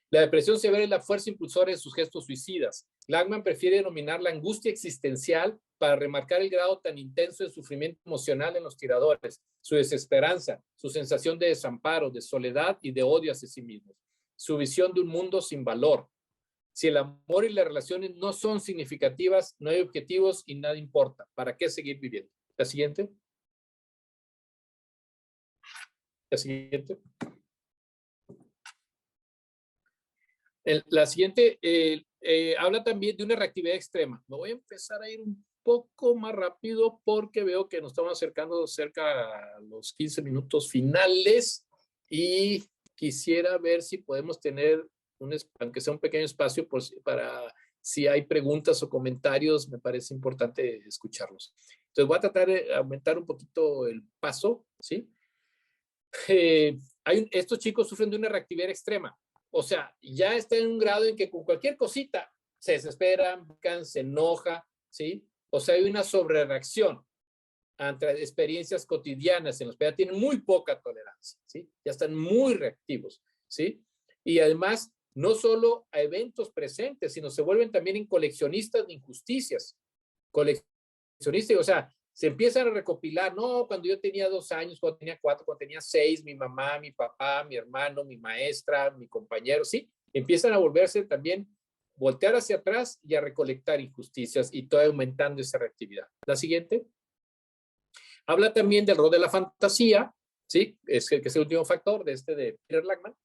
Speaker 3: La depresión severa es la fuerza impulsora de sus gestos suicidas. Lachman prefiere denominar la angustia existencial para remarcar el grado tan intenso de sufrimiento emocional en los tiradores, su desesperanza, su sensación de desamparo, de soledad y de odio hacia sí mismos, su visión de un mundo sin valor. Si el amor y las relaciones no son significativas, no hay objetivos y nada importa. ¿Para qué seguir viviendo? La siguiente. La siguiente. La siguiente habla también de una reactividad extrema. Me voy a empezar a ir un poco más rápido porque veo que nos estamos acercando cerca a los 15 minutos finales, y quisiera ver si podemos tener, aunque sea un pequeño espacio, para si hay preguntas o comentarios. Me parece importante escucharlos. Entonces voy a tratar de aumentar un poquito el paso, ¿sí? Estos chicos sufren de una reactividad extrema. O sea, ya está en un grado en que con cualquier cosita se desesperan, se enoja, ¿sí? O sea, hay una sobrereacción ante experiencias cotidianas en los que ya tienen muy poca tolerancia, ¿sí? Ya están muy reactivos, ¿sí? Y además, no solo a eventos presentes, sino se vuelven también en coleccionistas de injusticias. Coleccionistas, o sea, se empiezan a recopilar, no, cuando yo tenía 2 años, cuando tenía 4, cuando tenía 6, mi mamá, mi papá, mi hermano, mi maestra, mi compañero, ¿sí? Empiezan a volverse también, voltear hacia atrás y a recolectar injusticias, y todo aumentando esa reactividad. La siguiente. Habla también del rol de la fantasía, ¿sí? Que es el último factor de Peter Lachman,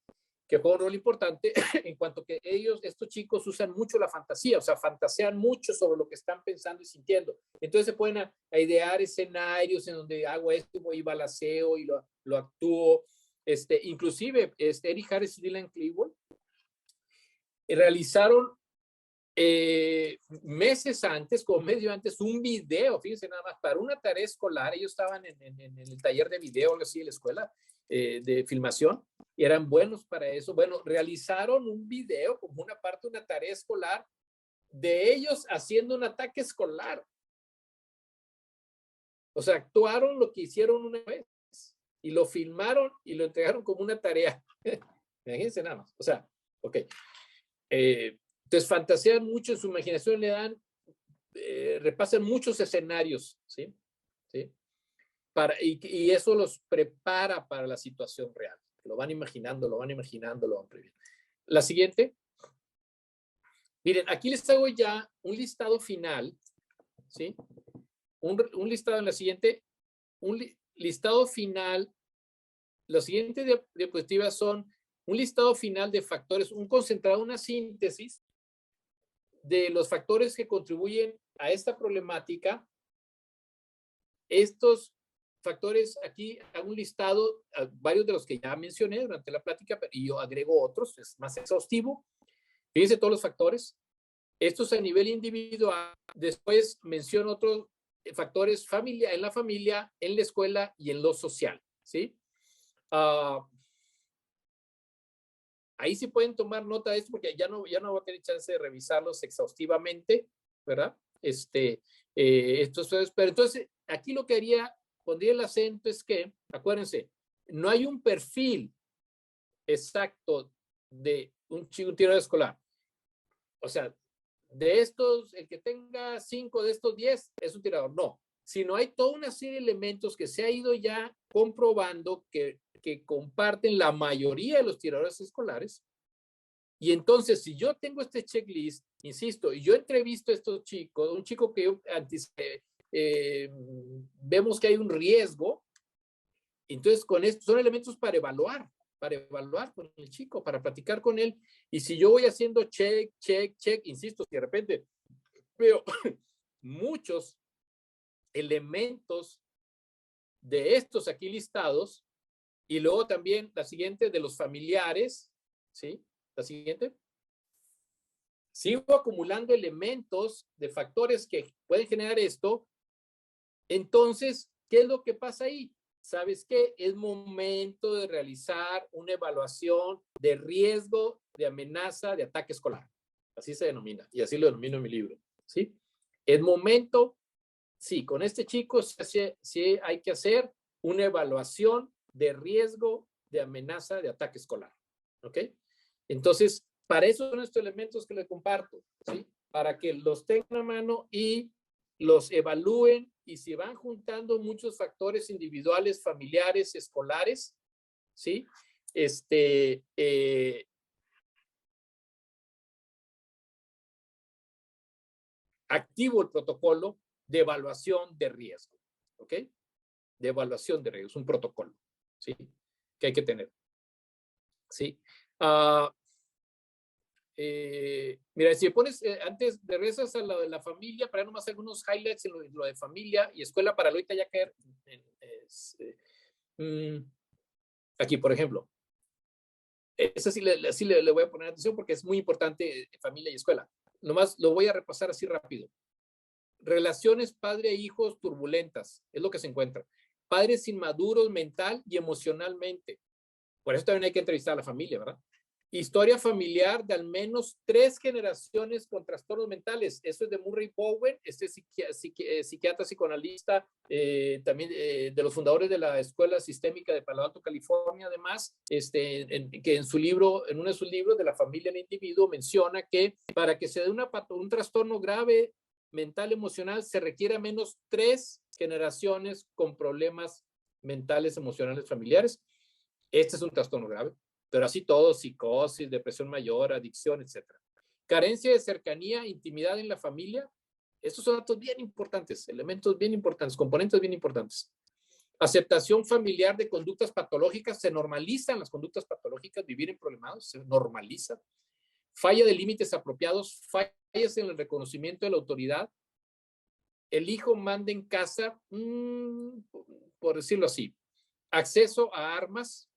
Speaker 3: que juega un rol importante en cuanto que estos chicos usan mucho la fantasía, o sea, fantasean mucho sobre lo que están pensando y sintiendo. Entonces se pueden a idear escenarios en donde hago esto, voy y balaseo y lo actúo. Inclusive, Eric Harris y Dylan Klebold realizaron meses antes, como medio antes, un video, fíjense nada más, para una tarea escolar. Ellos estaban en el taller de video, algo así, de la escuela de filmación, y eran buenos para eso. Bueno, realizaron un video como una parte de una tarea escolar de ellos haciendo un ataque escolar. O sea, actuaron lo que hicieron una vez y lo filmaron y lo entregaron como una tarea. Imagínense nada más. O sea, ok. Entonces fantasean mucho, en su imaginación le dan, repasan muchos escenarios, ¿sí? ¿Sí? Y eso los prepara para la situación real. Lo van imaginando, lo van previendo. La siguiente. Miren, aquí les hago ya un listado final, ¿sí? Un listado en la siguiente, listado final. Las siguientes diapositivas son un listado final de factores, un concentrado, una síntesis de los factores que contribuyen a esta problemática. Estos factores, aquí hago un listado, varios de los que ya mencioné durante la plática, y yo agrego otros, es más exhaustivo. Fíjense todos los factores. Estos a nivel individual. Después menciono otros factores en la familia, en la escuela y en lo social, ¿sí? Ahí sí pueden tomar nota de esto porque ya no voy a tener chance de revisarlos exhaustivamente, ¿verdad? Pero entonces, aquí lo que pondría el acento es que, acuérdense, no hay un perfil exacto de un tirador escolar. O sea, de estos, el que tenga 5 de estos 10 es un tirador. No, sino hay toda una serie de elementos que se ha ido ya comprobando que comparten la mayoría de los tiradores escolares. Y entonces, si yo tengo este checklist, insisto, y yo entrevisto a estos chicos, un chico que vemos que hay un riesgo, entonces con esto son elementos para evaluar con el chico, para platicar con él. Y si yo voy haciendo check, insisto, si de repente veo muchos elementos de estos aquí listados, y luego también la siguiente de los familiares, ¿sí? La siguiente. Sigo acumulando elementos de factores que pueden generar esto. Entonces, ¿qué es lo que pasa ahí? ¿Sabes qué? Es momento de realizar una evaluación de riesgo, de amenaza, de ataque escolar. Así se denomina, y así lo denomino en mi libro, ¿sí? Es momento, sí, con este chico sí hay que hacer una evaluación de riesgo, de amenaza, de ataque escolar, ¿ok? Entonces, para eso son estos elementos que les comparto, ¿sí? Para que los tengan a mano y los evalúen, y si van juntando muchos factores individuales, familiares, escolares, ¿sí? Activo el protocolo de evaluación de riesgo, ¿ok? De evaluación de riesgo, es un protocolo, ¿sí? Que hay que tener, ¿sí? Mira, si pones antes de regresas a lo de la familia, para nomás algunos highlights en lo de familia y escuela, para ahorita ya caer aquí, por ejemplo. Eso sí le voy a poner atención porque es muy importante, familia y escuela. Nomás lo voy a repasar así rápido. Relaciones padre-hijos turbulentas, es lo que se encuentra. Padres inmaduros mental y emocionalmente. Por eso también hay que entrevistar a la familia, ¿verdad? Historia familiar de al menos 3 generaciones con trastornos mentales. Eso es de Murray Bowen, psiquiatra psicoanalista, también de los fundadores de la Escuela Sistémica de Palo Alto, California, además, que en uno de sus libros de la familia en el individuo menciona que para que se dé un trastorno grave mental emocional se requiere al menos 3 generaciones con problemas mentales emocionales familiares. Este es un trastorno grave, pero así todo, psicosis, depresión mayor, adicción, etc. Carencia de cercanía, intimidad en la familia. Estos son datos bien importantes, elementos bien importantes, componentes bien importantes. Aceptación familiar de conductas patológicas, se normalizan las conductas patológicas, vivir en problemados, se normaliza. Falla de límites apropiados, fallas en el reconocimiento de la autoridad. El hijo manda en casa, por decirlo así, acceso a armas,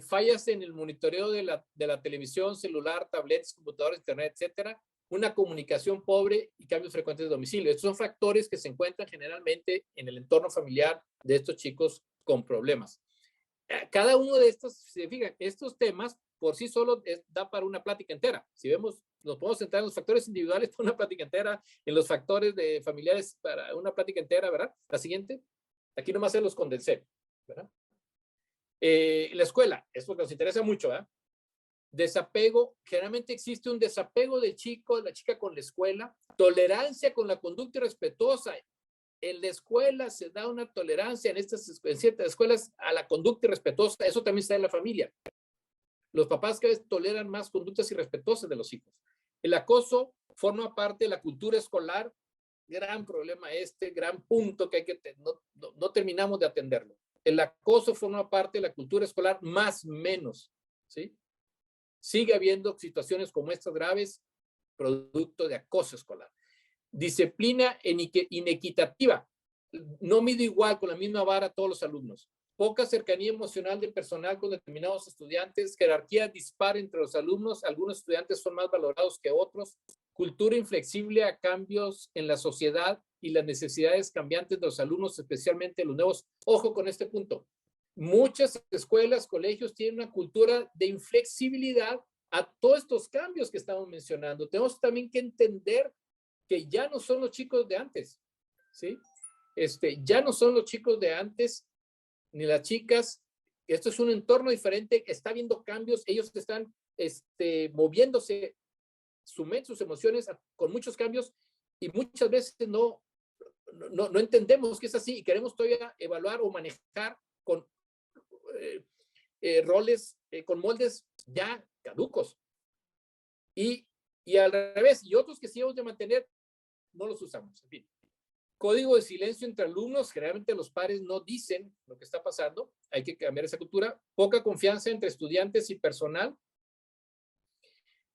Speaker 3: fallas en el monitoreo de la televisión, celular, tablets, computadores, internet, etcétera, una comunicación pobre y cambios frecuentes de domicilio. Estos son factores que se encuentran generalmente en el entorno familiar de estos chicos con problemas. Cada uno de estos, si se fijan, estos temas por sí solo da para una plática entera. Si vemos, nos podemos centrar en los factores individuales para una plática entera, en los factores de familiares para una plática entera, ¿verdad? La siguiente, aquí nomás se los condensé, ¿verdad? La escuela, es lo que nos interesa mucho, ¿verdad? Desapego, generalmente existe un desapego del chico, de la chica con la escuela, tolerancia con la conducta irrespetuosa. En la escuela se da una tolerancia en ciertas escuelas a la conducta irrespetuosa, eso también está en la familia. Los papás cada vez toleran más conductas irrespetuosas de los hijos. El acoso forma parte de la cultura escolar, gran problema gran punto que no terminamos de atenderlo. El acoso forma parte de la cultura escolar, más menos, ¿sí? Sigue habiendo situaciones como estas graves, producto de acoso escolar. Disciplina inequitativa. No mido igual con la misma vara a todos los alumnos. Poca cercanía emocional del personal con determinados estudiantes. Jerarquía dispar entre los alumnos. Algunos estudiantes son más valorados que otros. Cultura inflexible a cambios en la sociedad y las necesidades cambiantes de los alumnos, especialmente los nuevos. Ojo con este punto. Muchas escuelas, colegios tienen una cultura de inflexibilidad a todos estos cambios que estamos mencionando. Tenemos también que entender que ya no son los chicos de antes, ¿sí? Ya no son los chicos de antes, ni las chicas. Esto es un entorno diferente, está habiendo cambios, ellos están moviéndose, sus emociones con muchos cambios y muchas veces no entendemos que es así y queremos todavía evaluar o manejar con roles, con moldes ya caducos. Y al revés, y otros que sí hemos de mantener, no los usamos. En fin. Código de silencio entre alumnos, generalmente los padres no dicen lo que está pasando, hay que cambiar esa cultura. Poca confianza entre estudiantes y personal.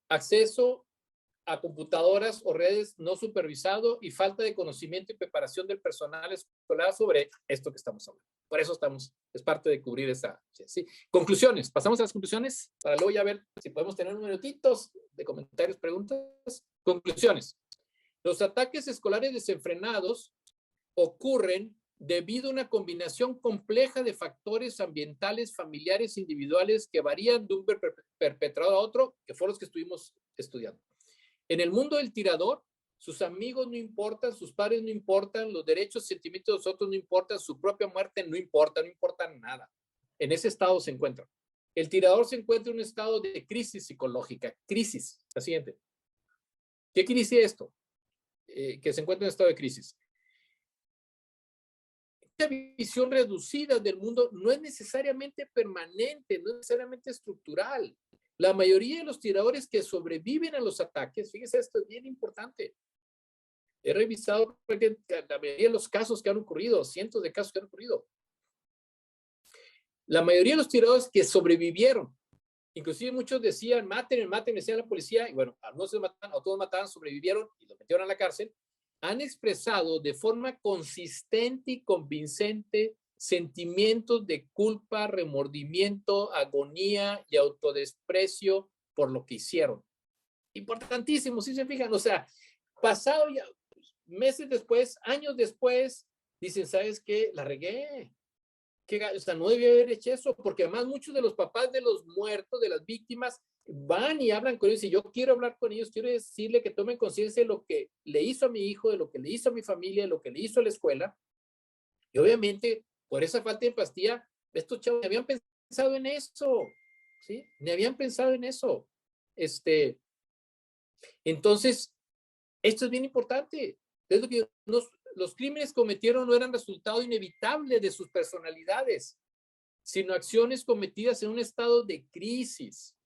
Speaker 3: Acceso a computadoras o redes no supervisado y falta de conocimiento y preparación del personal escolar sobre esto que estamos hablando. Por eso es parte de cubrir esa. ¿Sí? Conclusiones, pasamos a las conclusiones para luego ya ver si podemos tener unos minutitos de comentarios, preguntas. Conclusiones. Los ataques escolares desenfrenados ocurren debido a una combinación compleja de factores ambientales, familiares, individuales que varían de un perpetrador a otro, que fueron los que estuvimos estudiando. En el mundo del tirador, sus amigos no importan, sus padres no importan, los derechos, sentimientos de los otros no importan, su propia muerte no importa nada. En ese estado se encuentra. El tirador se encuentra en un estado de crisis psicológica. Crisis, la siguiente. ¿Qué quiere decir esto? Que se encuentra en un estado de crisis. Esta visión reducida del mundo no es necesariamente permanente, no es necesariamente estructural. La mayoría de los tiradores que sobreviven a los ataques, fíjense, esto es bien importante. He revisado la mayoría de los casos que han ocurrido, cientos de casos que han ocurrido. La mayoría de los tiradores que sobrevivieron, inclusive muchos decían, maten, decía la policía, y bueno, algunos se mataron, a todos mataron, sobrevivieron y los metieron a la cárcel, han expresado de forma consistente y convincente sentimientos de culpa, remordimiento, agonía y autodesprecio por lo que hicieron. Importantísimo, si se fijan, o sea, pasado ya meses después, años después, dicen, ¿sabes qué? La regué. O sea, no debía haber hecho eso, porque además muchos de los papás de los muertos, de las víctimas, van y hablan con ellos y yo quiero hablar con ellos, quiero decirle que tomen conciencia de lo que le hizo a mi hijo, de lo que le hizo a mi familia, de lo que le hizo a la escuela. Y obviamente, por esa falta de empatía, estos chavos ni habían pensado en eso, ¿sí? Ni habían pensado en eso. Entonces, esto es bien importante. Es lo que los crímenes cometieron no eran resultado inevitable de sus personalidades, sino acciones cometidas en un estado de crisis.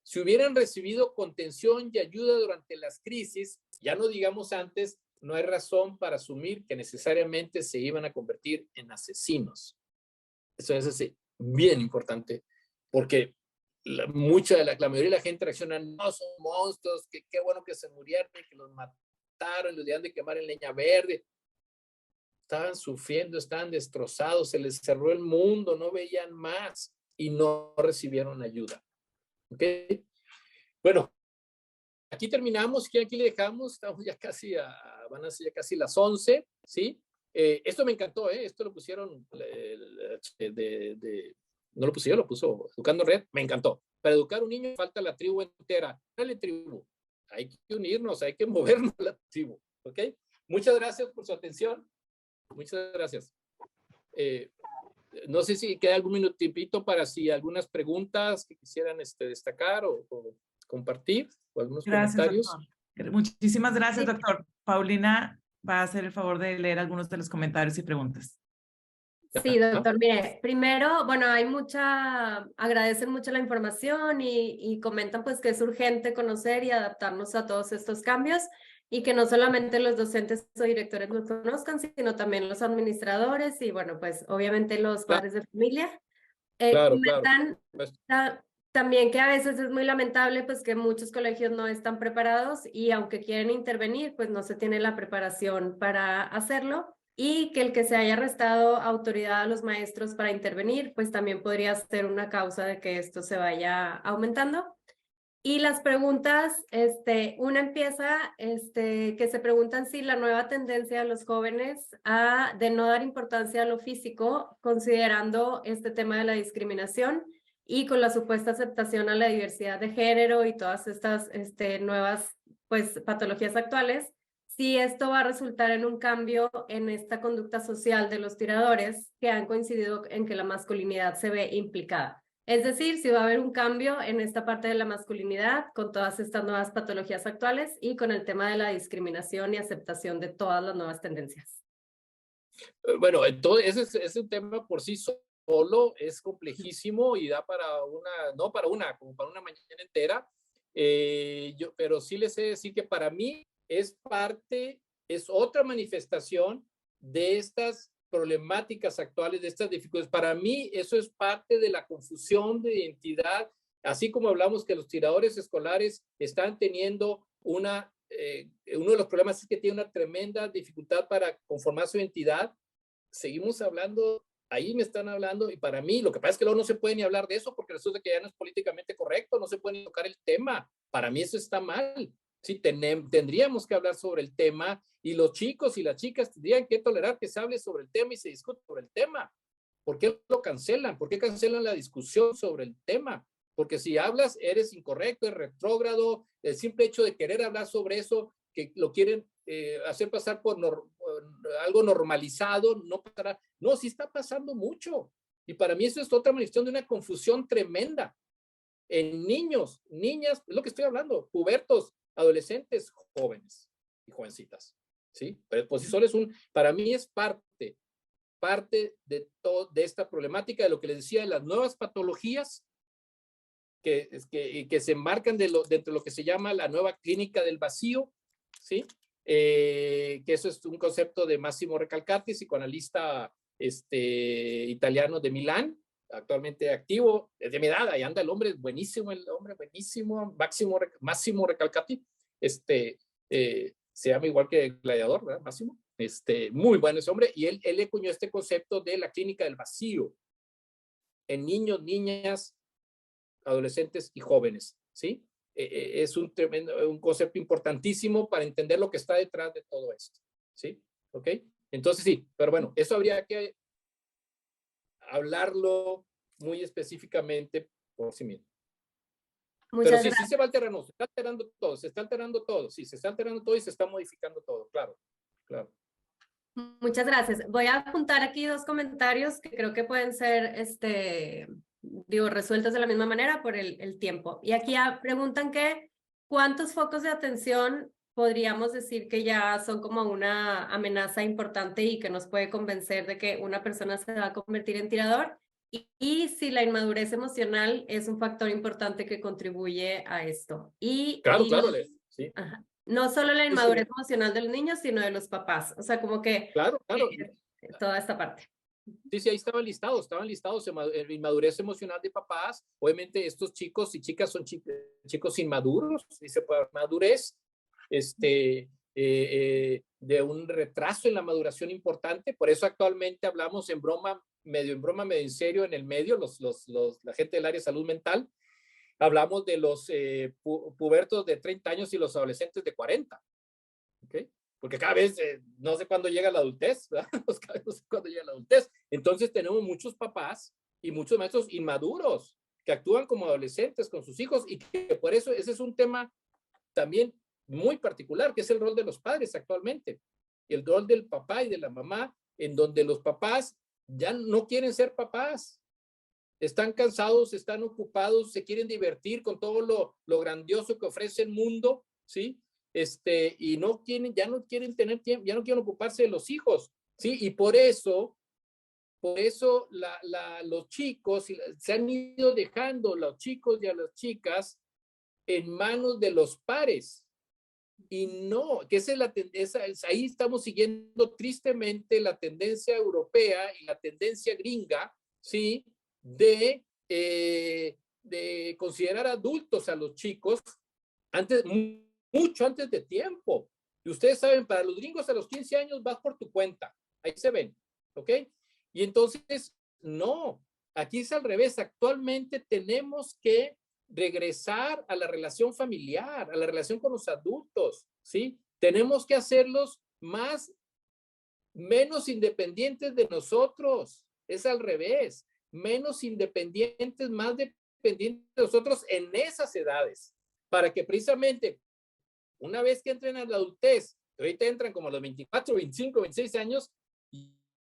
Speaker 3: Si hubieran recibido contención y ayuda durante las crisis, ya no digamos antes, no hay razón para asumir que necesariamente se iban a convertir en asesinos. Eso es así, bien importante, porque la mayoría de la gente reacciona, no, son monstruos, que qué bueno que se murieron, que los mataron, los debían de quemar en leña verde. Estaban sufriendo, estaban destrozados, se les cerró el mundo, no veían más y no recibieron ayuda. ¿Ok? Bueno, aquí terminamos, aquí le dejamos, estamos ya casi van a ser ya casi las 11, ¿sí? Esto me encantó, esto lo pusieron, no lo puse yo, lo puso Educando en Red, me encantó. Para educar a un niño falta la tribu entera. Dale tribu, hay que unirnos, hay que movernos a la tribu, ¿ok? Muchas gracias por su atención. Muchas gracias. No sé si queda algún minutito para si algunas preguntas que quisieran destacar o compartir o algunos comentarios.
Speaker 1: Doctor. Muchísimas gracias, doctor. Paulina va a hacer el favor de leer algunos de los comentarios y preguntas.
Speaker 5: Sí, doctor. Mire, primero, bueno, agradecen mucho la información y comentan pues que es urgente conocer y adaptarnos a todos estos cambios y que no solamente los docentes o directores los conozcan, sino también los administradores y bueno, pues obviamente los padres de familia. Comentan también que a veces es muy lamentable pues que muchos colegios no están preparados y aunque quieren intervenir, pues no se tiene la preparación para hacerlo. Y que el que se haya restado autoridad a los maestros para intervenir, pues también podría ser una causa de que esto se vaya aumentando. Y las preguntas, una empieza, que se preguntan si la nueva tendencia de los jóvenes de no dar importancia a lo físico, considerando este tema de la discriminación y con la supuesta aceptación a la diversidad de género y todas estas nuevas pues, patologías actuales, si esto va a resultar en un cambio en esta conducta social de los tiradores que han coincidido en que la masculinidad se ve implicada. Es decir, si va a haber un cambio en esta parte de la masculinidad con todas estas nuevas patologías actuales y con el tema de la discriminación y aceptación de todas las nuevas tendencias.
Speaker 3: Bueno, entonces ese es un tema por sí solo, es complejísimo y da para no para como para una mañana entera. Pero sí les sé decir que para mí es otra manifestación de estas problemáticas actuales, de estas dificultades. Para mí eso es parte de la confusión de identidad, así como hablamos que los tiradores escolares están teniendo uno de los problemas es que tiene una tremenda dificultad para conformar su identidad. Seguimos hablando, ahí me están hablando, y para mí lo que pasa es que luego no se puede ni hablar de eso porque resulta que ya no es políticamente correcto, no se puede ni tocar el tema. Para mí eso está mal. Sí, tendríamos que hablar sobre el tema y los chicos y las chicas tendrían que tolerar que se hable sobre el tema y se discute sobre el tema. ¿Por qué lo cancelan? ¿Por qué cancelan la discusión sobre el tema? Porque si hablas, eres incorrecto, eres retrógrado. El simple hecho de querer hablar sobre eso, que lo quieren hacer pasar por algo normalizado, no pasará. No, sí está pasando mucho. Y para mí eso es otra manifestación de una confusión tremenda. En niños, niñas, es lo que estoy hablando, pubertos, adolescentes, jóvenes y jovencitas, ¿sí? Pero por sí solo para mmí es parte de esta problemática de lo que les decía de las nuevas patologías que se enmarcan dentro de lo que se llama la nueva clínica del vacío, ¿sí? Que eso es un concepto de Massimo Recalcati, psicoanalista italiano de Milán, actualmente activo, es de mi edad, ahí anda el hombre, buenísimo, Massimo Recalcati, se llama igual que Gladiador, ¿verdad? Máximo, muy bueno ese hombre, y él acuñó este concepto de la clínica del vacío en niños, niñas, adolescentes y jóvenes, ¿sí? Es un concepto importantísimo para entender lo que está detrás de todo esto, ¿sí? ¿Ok? Entonces sí, pero bueno, eso habría que hablarlo muy específicamente por sí mismo. Pero sí, sí se va alterando, se está alterando todo, sí, se está alterando todo y se está modificando todo, claro, claro.
Speaker 5: Muchas gracias. Voy a apuntar aquí dos comentarios que creo que pueden ser, resueltos de la misma manera por el tiempo. Y aquí preguntan ¿cuántos focos de atención podríamos decir que ya son como una amenaza importante y que nos puede convencer de que una persona se va a convertir en tirador? Y si la inmadurez emocional es un factor importante que contribuye a esto.
Speaker 3: Claro, sí.
Speaker 5: No solo la inmadurez emocional de los niños, sino de los papás. O sea, como que
Speaker 3: Claro.
Speaker 5: toda esta parte.
Speaker 3: Sí, ahí estaban listados inmadurez emocional de papás. Obviamente estos chicos y chicas son chicos inmaduros, dice por madurez, de un retraso en la maduración importante. Por eso actualmente hablamos medio en serio en el medio, la gente del área de salud mental, hablamos de los pubertos de 30 años y los adolescentes de 40. ¿Okay? Porque cada vez no sé cuándo llega la adultez, ¿verdad? Cada vez no sé cuándo llega la adultez. Entonces tenemos muchos papás y muchos maestros inmaduros que actúan como adolescentes con sus hijos, y que por eso ese es un tema también muy particular, que es el rol de los padres actualmente, el rol del papá y de la mamá, en donde los papás ya no quieren ser papás, están cansados, están ocupados, se quieren divertir con todo lo grandioso que ofrece el mundo, ¿sí? Y ya no quieren tener tiempo, ya no quieren ocuparse de los hijos, ¿sí? Y por eso los chicos se han ido dejando, los chicos y a las chicas, en manos de los pares. Y no, que ahí estamos siguiendo tristemente la tendencia europea y la tendencia gringa, ¿sí? De considerar adultos a los chicos mucho antes de tiempo. Y ustedes saben, para los gringos a los 15 años vas por tu cuenta. Ahí se ven, ¿ok? Y entonces, no, aquí es al revés. Actualmente tenemos que regresar a la relación familiar, a la relación con los adultos, ¿sí? Tenemos que hacerlos menos independientes de nosotros. Es al revés. Menos independientes, más dependientes de nosotros en esas edades, para que precisamente una vez que entren a la adultez, ahorita entran como a los 24, 25, 26 años,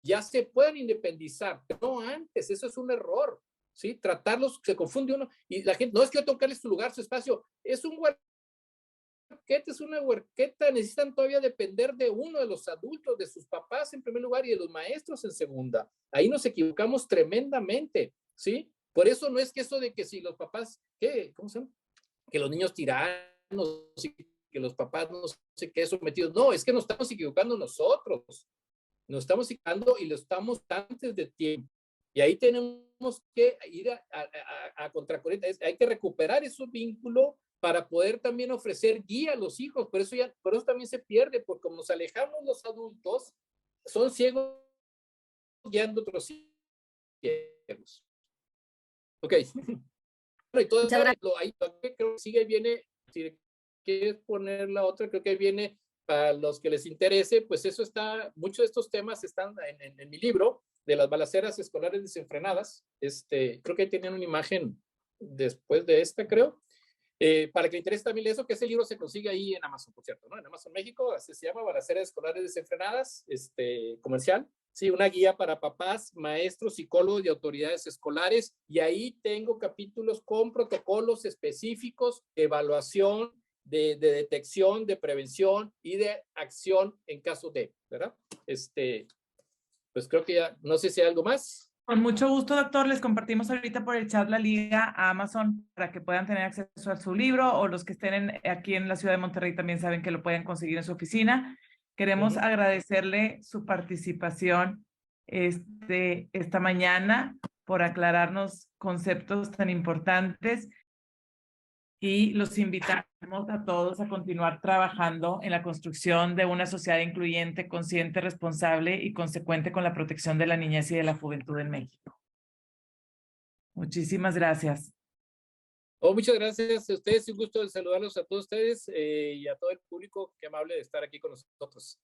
Speaker 3: ya se puedan independizar, no antes. Eso es un error, ¿sí? Tratarlos, se confunde uno, y la gente, no es que yo tocarles su lugar, su espacio, es un huerqueta, es una huerqueta, necesitan todavía depender de uno, de los adultos, de sus papás en primer lugar y de los maestros en segunda. Ahí nos equivocamos tremendamente, ¿sí? Por eso no es que eso de que si los papás, ¿cómo se llama? Que los niños tiranos, que los papás no sé qué sometidos. No, es que nos estamos equivocando nosotros. Nos estamos equivocando y lo estamos antes de tiempo. Y ahí tenemos que ir a contracorriente. Hay que recuperar esos vínculos para poder también ofrecer guía a los hijos. Por eso también se pierde, porque como nos alejamos los adultos, son ciegos guiando otros ciegos. Ok. Y todo eso, ahí creo que sigue y viene, si quieres poner la otra, creo que viene para los que les interese, pues eso está, muchos de estos temas están en mi libro de las balaceras escolares desenfrenadas. Creo que tienen una imagen después de esta, creo. Para que le interese también eso, que ese libro se consigue ahí en Amazon, por cierto, ¿no? En Amazon México, así se llama, Balaceras Escolares Desenfrenadas, comercial. Sí, una guía para papás, maestros, psicólogos y autoridades escolares. Y ahí tengo capítulos con protocolos específicos, evaluación, de detección, de prevención y de acción en caso de, ¿verdad? Pues creo que ya, no sé si hay algo más.
Speaker 1: Con mucho gusto, doctor. Les compartimos ahorita por el chat la liga a Amazon para que puedan tener acceso a su libro, o los que estén aquí en la ciudad de Monterrey también saben que lo pueden conseguir en su oficina. Queremos agradecerle su participación esta mañana por aclararnos conceptos tan importantes, y los invitamos a todos a continuar trabajando en la construcción de una sociedad incluyente, consciente, responsable y consecuente con la protección de la niñez y de la juventud en México. Muchísimas gracias.
Speaker 3: Muchas gracias a ustedes. Un gusto de saludarlos a todos ustedes y a todo el público. Qué amable de estar aquí con nosotros.